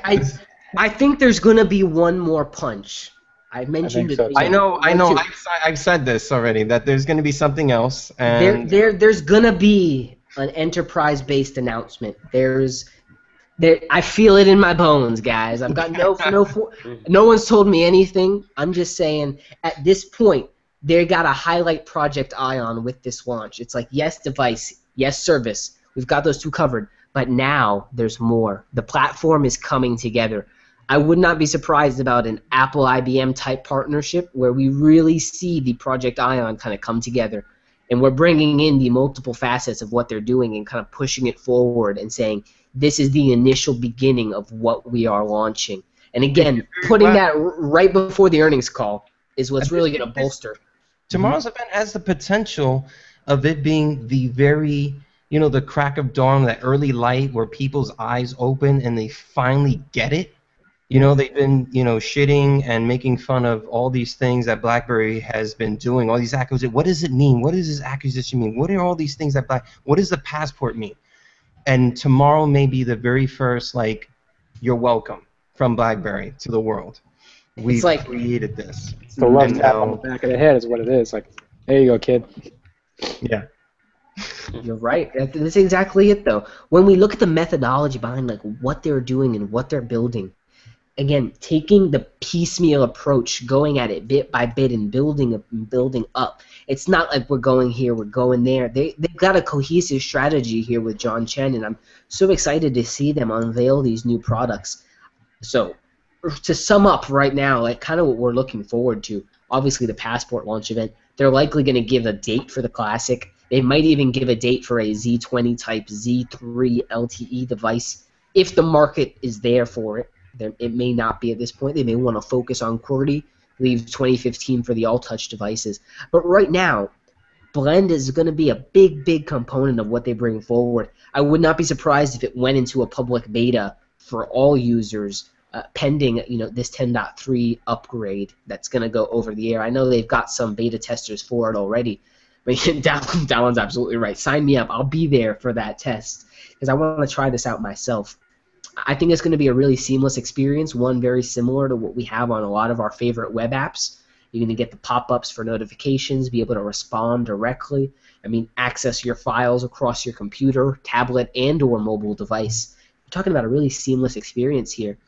I think there's going to be one more punch. I mentioned think so, it. too. I know. Too. I've said this already, that there's going to be something else, and There's going to be an enterprise-based announcement. I feel it in my bones, guys. I've got no one's told me anything. I'm just saying, at this point, they got to highlight Project Ion with this launch. It's like, yes, device, yes, service. We've got those two covered. But now there's more. The platform is coming together. I would not be surprised about an Apple IBM type partnership where we really see the Project Ion kind of come together. And we're bringing in the multiple facets of what they're doing and kind of pushing it forward and saying, this is the initial beginning of what we are launching. And again, putting that right before the earnings call is what's really going to bolster. Tomorrow's event has the potential of it being the very, the crack of dawn, that early light where people's eyes open and they finally get it. They've been, shitting and making fun of all these things that BlackBerry has been doing, all these acquisitions. What does it mean? What does this acquisition mean? What are all these things what does the passport mean? And tomorrow may be the very first, you're welcome from BlackBerry to the world. We've created this. It's the love tap on the back of the head is what it is. Like, there you go, kid. Yeah. You're right. That's exactly it, though. When we look at the methodology behind what they're doing and what they're building, again, taking the piecemeal approach, going at it bit by bit and building up. It's not like we're going here, we're going there. They've got a cohesive strategy here with John Chen, and I'm so excited to see them unveil these new products. So, to sum up right now, kind of what we're looking forward to, obviously the Passport launch event, they're likely going to give a date for the Classic. They might even give a date for a Z20 type Z3 LTE device if the market is there for it. It may not be at this point. They may want to focus on QWERTY, leave 2015 for the all-touch devices. But right now, Blend is going to be a big, big component of what they bring forward. I would not be surprised if it went into a public beta for all users pending this 10.3 upgrade that's going to go over the air. I know they've got some beta testers for it already. But Dallon's absolutely right. Sign me up. I'll be there for that test because I want to try this out myself. I think it's going to be a really seamless experience, one very similar to what we have on a lot of our favorite web apps. You're going to get the pop-ups for notifications, be able to respond directly. Access your files across your computer, tablet, and or mobile device. We're talking about a really seamless experience here.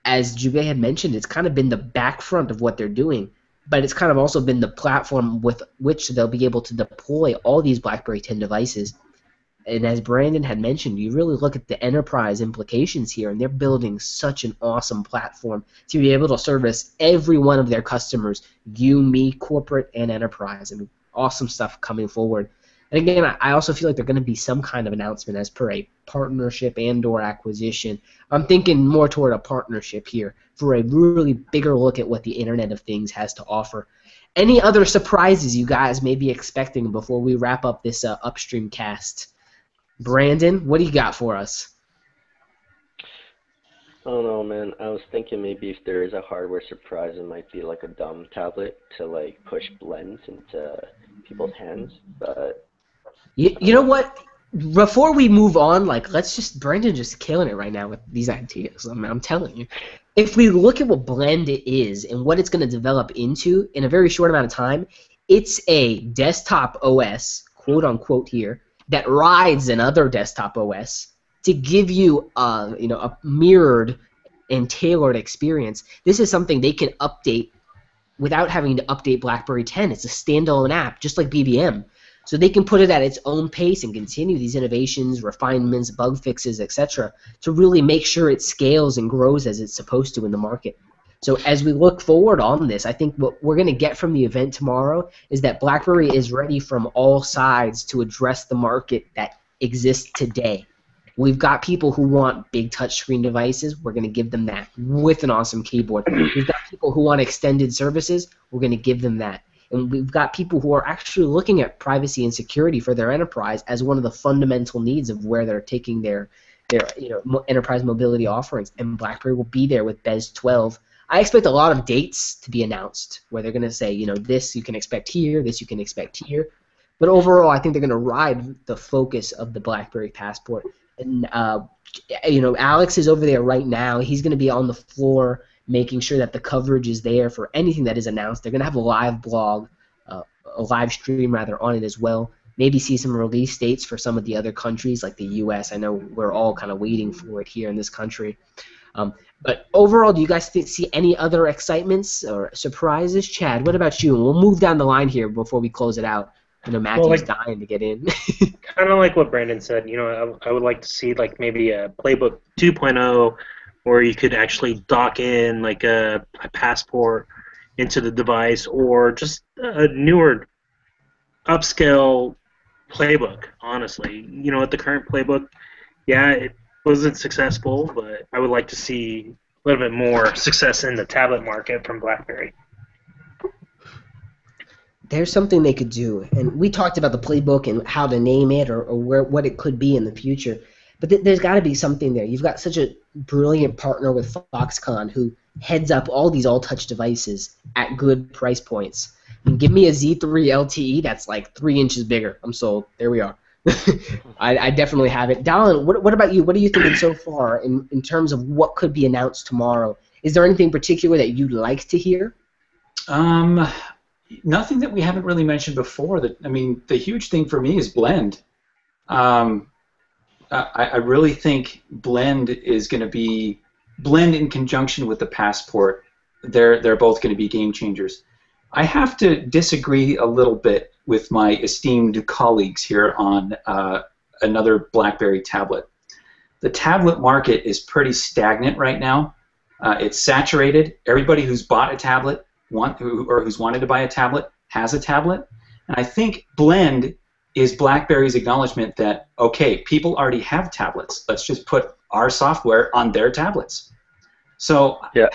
As Jubei had mentioned, it's kind of been the back front of what they're doing, but it's kind of also been the platform with which they'll be able to deploy all these BlackBerry 10 devices. And as Brandon had mentioned, you really look at the enterprise implications here, and they're building such an awesome platform to be able to service every one of their customers, you, me, corporate, and enterprise. Awesome stuff coming forward. And again, I also feel like there's going to be some kind of announcement as per a partnership and or acquisition. I'm thinking more toward a partnership here for a really bigger look at what the Internet of Things has to offer. Any other surprises you guys may be expecting before we wrap up this Upstream cast? Brandon, what do you got for us? I don't know, man. I was thinking maybe if there is a hardware surprise, it might be like a dumb tablet to push blends into people's hands. But you know what? Before we move on, Brandon just killing it right now with these ideas. I'm telling you, if we look at what Blend is and what it's going to develop into in a very short amount of time, it's a desktop OS, quote unquote here, that rides another desktop OS to give you a mirrored and tailored experience. This is something they can update without having to update BlackBerry 10. It's a standalone app, just like BBM. So they can put it at its own pace and continue these innovations, refinements, bug fixes, etc., to really make sure it scales and grows as it's supposed to in the market. So as we look forward on this, I think what we're going to get from the event tomorrow is that BlackBerry is ready from all sides to address the market that exists today. We've got people who want big touchscreen devices. We're going to give them that with an awesome keyboard. We've got people who want extended services. We're going to give them that. And we've got people who are actually looking at privacy and security for their enterprise as one of the fundamental needs of where they're taking their enterprise mobility offerings. And BlackBerry will be there with BES 12. I expect a lot of dates to be announced where they're going to say, this you can expect here, this you can expect here. But overall, I think they're going to ride the focus of the BlackBerry Passport And Alex is over there right now. He's going to be on the floor making sure that the coverage is there for anything that is announced. They're going to have a live blog, a live stream rather, on it as well. Maybe see some release dates for some of the other countries like the U.S. I know we're all kind of waiting for it here in this country. But overall, do you guys see any other excitements or surprises? Chad, what about you? And we'll move down the line here before we close it out. I know Matthew's dying to get in. Kind of like what Brandon said. I would like to see like maybe a Playbook 2.0, where you could actually dock in like a passport into the device, or just a newer upscale Playbook. Honestly, at the current Playbook, yeah, it wasn't successful, but I would like to see a little bit more success in the tablet market from BlackBerry. There's something they could do, and we talked about the Playbook and how to name it or what it could be in the future, but there's got to be something there. You've got such a brilliant partner with Foxconn who heads up all these all-touch devices at good price points. I mean, give me a Z3 LTE that's like 3 inches bigger. I'm sold. There we are. I definitely have it. Dallin, what about you? What are you thinking so far in terms of what could be announced tomorrow? Is there anything particular that you'd like to hear? Nothing that we haven't really mentioned before. The huge thing for me is Blend. I really think Blend is going to be in conjunction with the Passport. They're both going to be game changers. I have to disagree a little bit with my esteemed colleagues here on another BlackBerry tablet. The tablet market is pretty stagnant right now. It's saturated. Everybody who's bought a tablet or who's wanted to buy a tablet has a tablet. And I think Blend is BlackBerry's acknowledgement that, okay, people already have tablets. Let's just put our software on their tablets. So yeah.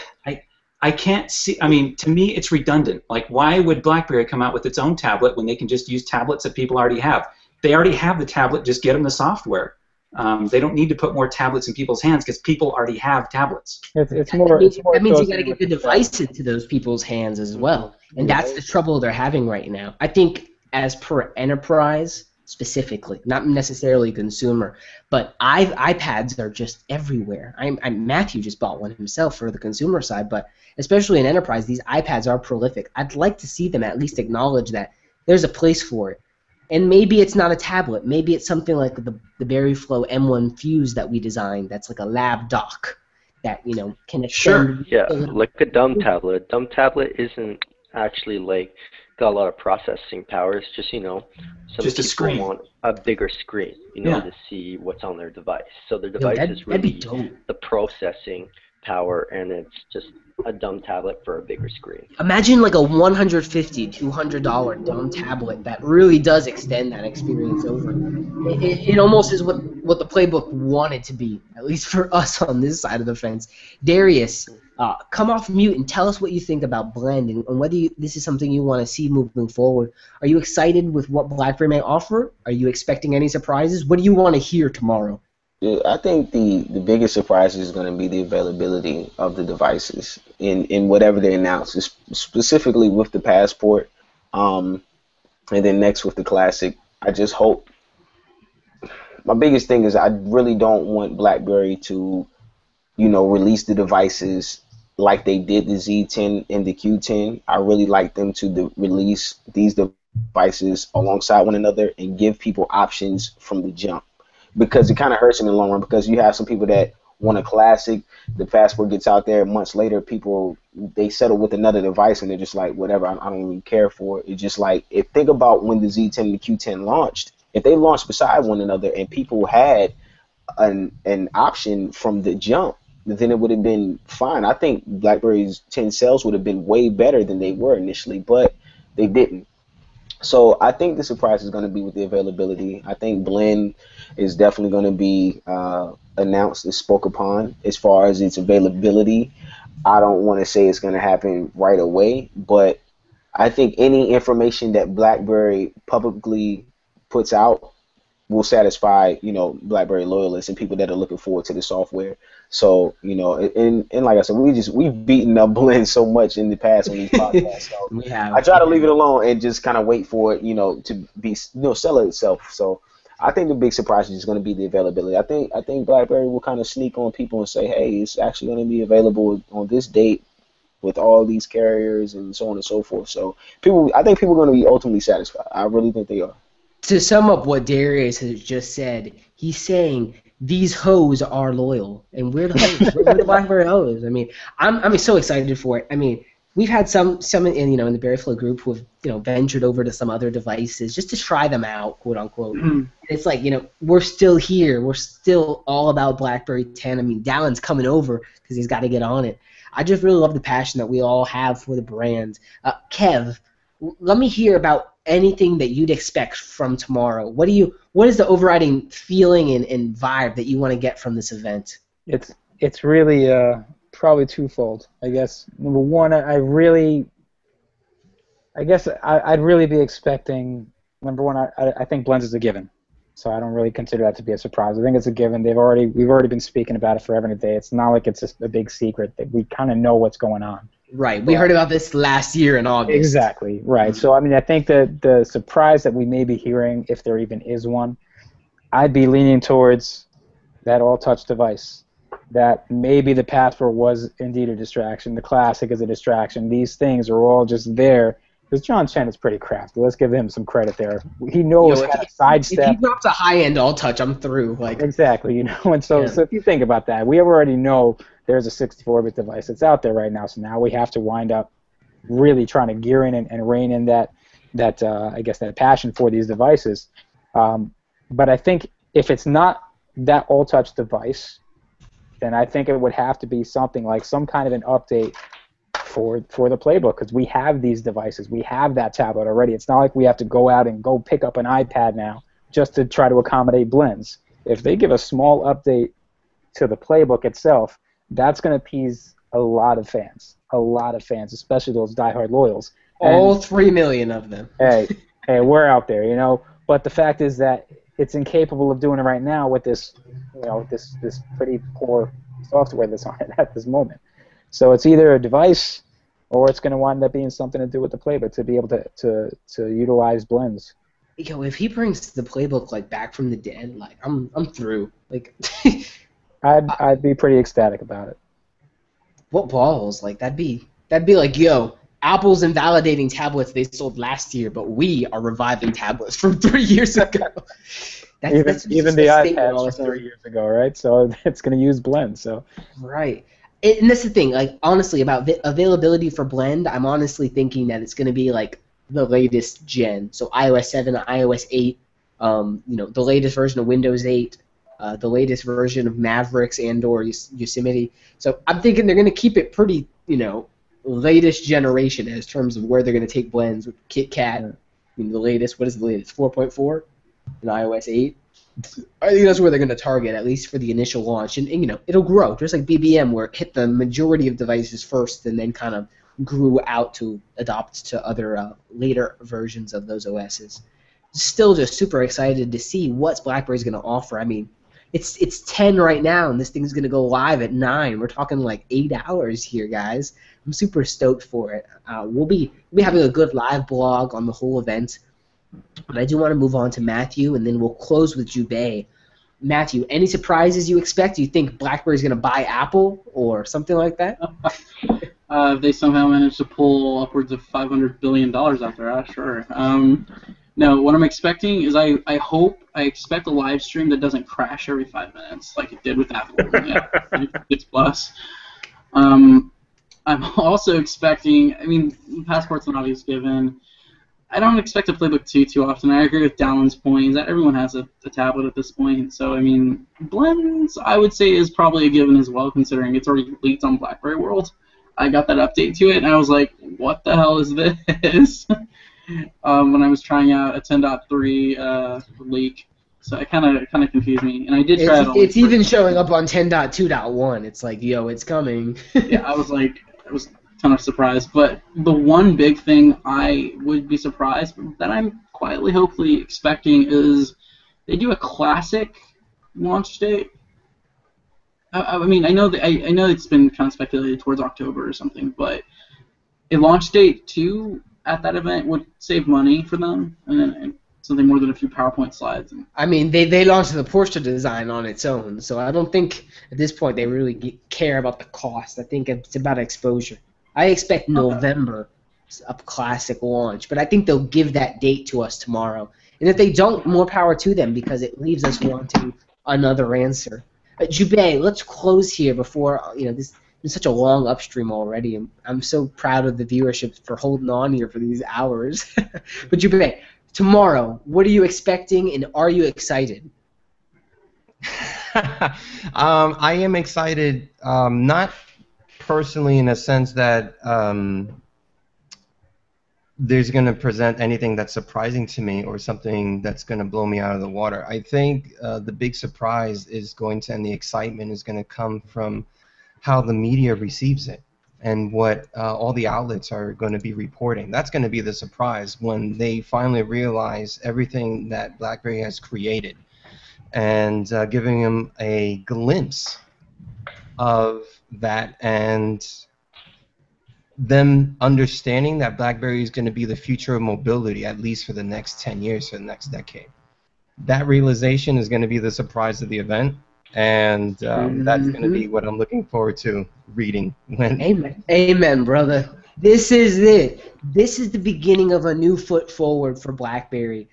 I can't see, to me it's redundant. Like, why would BlackBerry come out with its own tablet when they can just use tablets that people already have? They already have the tablet, just get them the software. They don't need to put more tablets in people's hands because people already have tablets. It's more. That means you got to get the device into those people's hands as well, and that's the trouble they're having right now. I think as per enterprise specifically, not necessarily consumer, but iPads are just everywhere. Matthew just bought one himself for the consumer side, but especially in enterprise, these iPads are prolific. I'd like to see them at least acknowledge that there's a place for it. And maybe it's not a tablet. Maybe it's something like the BerryFlow M1 Fuse that we designed. That's like a lab dock that can extend. Sure. Yeah, like a dumb tablet. A dumb tablet isn't actually got a lot of processing power. It's just some just a screen. Want a bigger screen, to see what's on their device. So their device is really the processing power, and it's just a dumb tablet for a bigger screen. Imagine like a $150, $200 dumb tablet that really does extend that experience over. It almost is what the Playbook wanted to be, at least for us on this side of the fence. Darius, come off mute and tell us what you think about Blend and whether this is something you want to see moving forward. Are you excited with what BlackBerry may offer? Are you expecting any surprises? What do you want to hear tomorrow? Yeah, I think the biggest surprise is going to be the availability of the devices in whatever they announce, specifically with the Passport, and then next with the Classic. I just hope. My biggest thing is I really don't want BlackBerry to, release the devices like they did the Z10 and the Q10. I really like them to release these devices alongside one another and give people options from the jump. Because it kind of hurts in the long run, because you have some people that want a Classic, the Passport gets out there, months later they settle with another device and they're just like, whatever, I don't even care for it. It's just like, think about when the Z10 and the Q10 launched. If they launched beside one another and people had an option from the jump, then it would have been fine. I think BlackBerry's 10 sales would have been way better than they were initially, but they didn't. So I think the surprise is going to be with the availability. I think Blend is definitely going to be announced and spoke upon. As far as its availability, I don't want to say it's going to happen right away, but I think any information that BlackBerry publicly puts out will satisfy, BlackBerry loyalists and people that are looking forward to the software. So, and like I said, we've beaten up Blend so much in the past on these podcasts. So we have. I try to leave it alone and just kind of wait for it, to be, sell it itself. So I think the big surprise is just going to be the availability. I think BlackBerry will kind of sneak on people and say, hey, it's actually going to be available on this date with all these carriers and so on and so forth. So I think people are going to be ultimately satisfied. I really think they are. To sum up what Darius has just said, he's saying these hoes are loyal, and we're the hoes. We're the BlackBerry hoes. I mean, I'm so excited for it. I mean, we've had some in in the BerryFlow group who have ventured over to some other devices just to try them out, quote unquote. It's like we're still here. We're still all about BlackBerry 10. I mean, Dallin's coming over because he's got to get on it. I just really love the passion that we all have for the brand. Kev, let me hear about anything that you'd expect from tomorrow. What is the overriding feeling and vibe that you want to get from this event? It's really probably twofold. I guess number one, I'd really be expecting. Number one, I think blends is a given, so I don't really consider that to be a surprise. I think it's a given. We've already been speaking about it forever and a day. It's not like it's just a big secret that we kind of know what's going on. Right. We heard about this last year in August. Exactly. Right. So, I mean, I think that the surprise that we may be hearing, if there even is one, I'd be leaning towards that all-touch device. That maybe the Passport was indeed a distraction. The Classic is a distraction. These things are all just there. Because John Chen is pretty crafty. Let's give him some credit there. He knows how to sidestep. If he drops a high-end all-touch, I'm through. Exactly. And so if you think about that, we already know there's a 64-bit device that's out there right now. So now we have to wind up really trying to gear in and rein in that passion for these devices. But I think if it's not that all-touch device, then I think it would have to be something like some kind of an update for the playbook, because we have these devices. We have that tablet already. It's not like we have to go out and go pick up an iPad now just to try to accommodate blends. If they give a small update to the playbook itself, that's going to appease a lot of fans, especially those diehard loyals. All 3 million of them. Hey, we're out there, But the fact is that it's incapable of doing it right now with this, this pretty poor software that's on it at this moment. So it's either a device or it's going to wind up being something to do with the playbook to be able to utilize blends. If he brings the playbook back from the dead, I'm through. I'd be pretty ecstatic about it. What balls? That'd be like, Apple's invalidating tablets they sold last year, but we are reviving tablets from 3 years ago. Even the iPads from 3 years ago, right? So it's going to use blend. So right. And that's the thing. Honestly, about availability for blend, I'm honestly thinking that it's going to be the latest gen. So iOS 7, iOS 8, the latest version of Windows 8, the latest version of Mavericks and/or Yosemite. So I'm thinking they're going to keep it pretty, latest generation as terms of where they're going to take blends with KitKat. The latest. What is the latest? 4.4 in iOS 8. I think that's where they're going to target, at least for the initial launch. And it'll grow, just like BBM, where it hit the majority of devices first and then kind of grew out to adopt to other later versions of those OSs. Still just super excited to see what BlackBerry's going to offer. I mean, it's 10 right now, and this thing's going to go live at 9. We're talking 8 hours here, guys. I'm super stoked for it. We'll be having a good live blog on the whole event. But I do want to move on to Matthew, and then we'll close with Jubei. Matthew, any surprises you expect? Do you think BlackBerry's going to buy Apple or something like that? If they somehow manage to pull upwards of $500 billion out there, sure. No, what I'm expecting is I expect a live stream that doesn't crash every 5 minutes like it did with Apple. It's plus. I'm also expecting, Passport's an obvious given. I don't expect a playbook too often. I agree with Dallin's point that everyone has a tablet at this point. So, blends, I would say, is probably a given as well, considering it's already leaked on BlackBerry World. I got that update to it, and I was like, what the hell is this? When I was trying out a 10.3 leak. So it kind of confused me. And I did try it. It's even showing up on 10.2.1. It's like, it's coming. Yeah, I was kind of surprised, but the one big thing I would be surprised that I'm quietly, hopefully expecting is they do a classic launch date. I know it's been kind of speculated towards October or something, but a launch date too at that event would save money for them, and something more than a few PowerPoint slides. And I mean, they launched the Porsche design on its own, so I don't think at this point they really care about the cost. I think it's about exposure. I expect November a classic launch, but I think they'll give that date to us tomorrow. And if they don't, more power to them, because it leaves us wanting another answer. Jubei, let's close here before this. It's such a long upstream already. I'm so proud of the viewership for holding on here for these hours. But Jubei, tomorrow, what are you expecting, and are you excited? I am excited, not personally in a sense that there's going to present anything that's surprising to me or something that's going to blow me out of the water. I think the big surprise is going to, and the excitement is going to come from how the media receives it and what all the outlets are going to be reporting. That's going to be the surprise when they finally realize everything that BlackBerry has created, and giving them a glimpse of that, and them understanding that BlackBerry is going to be the future of mobility, at least for the next 10 years, for the next decade. That realization is going to be the surprise of the event, and that's going to be what I'm looking forward to reading. Amen, brother. This is it. This is the beginning of a new foot forward for BlackBerry.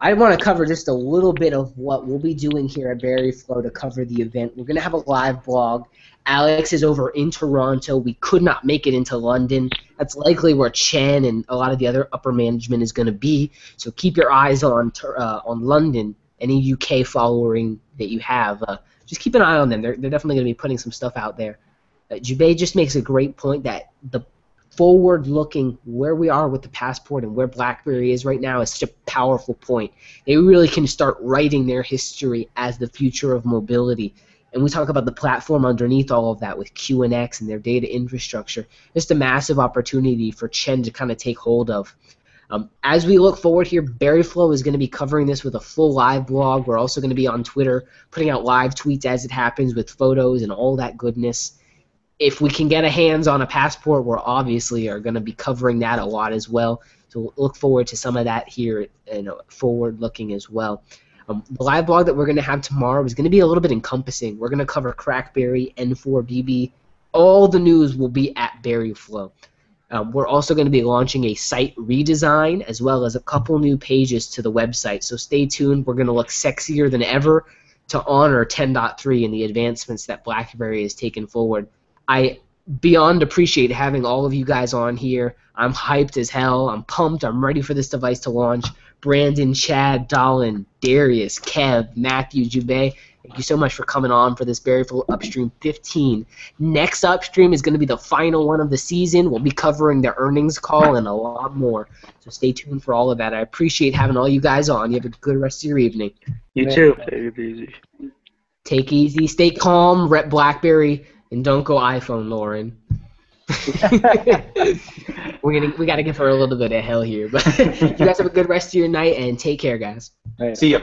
I want to cover just a little bit of what we'll be doing here at BerryFlow to cover the event. We're going to have a live blog. Alex is over in Toronto. We could not make it into London. That's likely where Chen and a lot of the other upper management is going to be. So keep your eyes on London. Any UK following that you have, just keep an eye on them. They're definitely going to be putting some stuff out there. Jubei just makes a great point that the forward-looking where we are with the Passport and where BlackBerry is right now is such a powerful point. They really can start writing their history as the future of mobility. And we talk about the platform underneath all of that with QNX and their data infrastructure. Just a massive opportunity for Chen to kind of take hold of. As we look forward here, BerryFlow is going to be covering this with a full live blog. We're also going to be on Twitter putting out live tweets as it happens with photos and all that goodness. If we can get a hands on a Passport, we're obviously are going to be covering that a lot as well. So look forward to some of that here, forward looking as well. The live blog that we're going to have tomorrow is going to be a little bit encompassing. We're going to cover Crackberry, N4BB. All the news will be at BerryFlow. We're also going to be launching a site redesign as well as a couple new pages to the website. So stay tuned. We're going to look sexier than ever to honor 10.3 and the advancements that BlackBerry has taken forward. I beyond appreciate having all of you guys on here. I'm hyped as hell. I'm pumped. I'm ready for this device to launch. Brandon, Chad, Dolan, Darius, Kev, Matthew, Jubei, thank you so much for coming on for this BerryFlow Upstream 15. Next Upstream is going to be the final one of the season. We'll be covering the earnings call and a lot more. So stay tuned for all of that. I appreciate having all you guys on. You have a good rest of your evening. You too. Take it easy. Take it easy. Stay calm. Rep BlackBerry. And don't go iPhone, Lauren. we got to give her a little bit of hell here. But you guys have a good rest of your night, and take care, guys. See ya.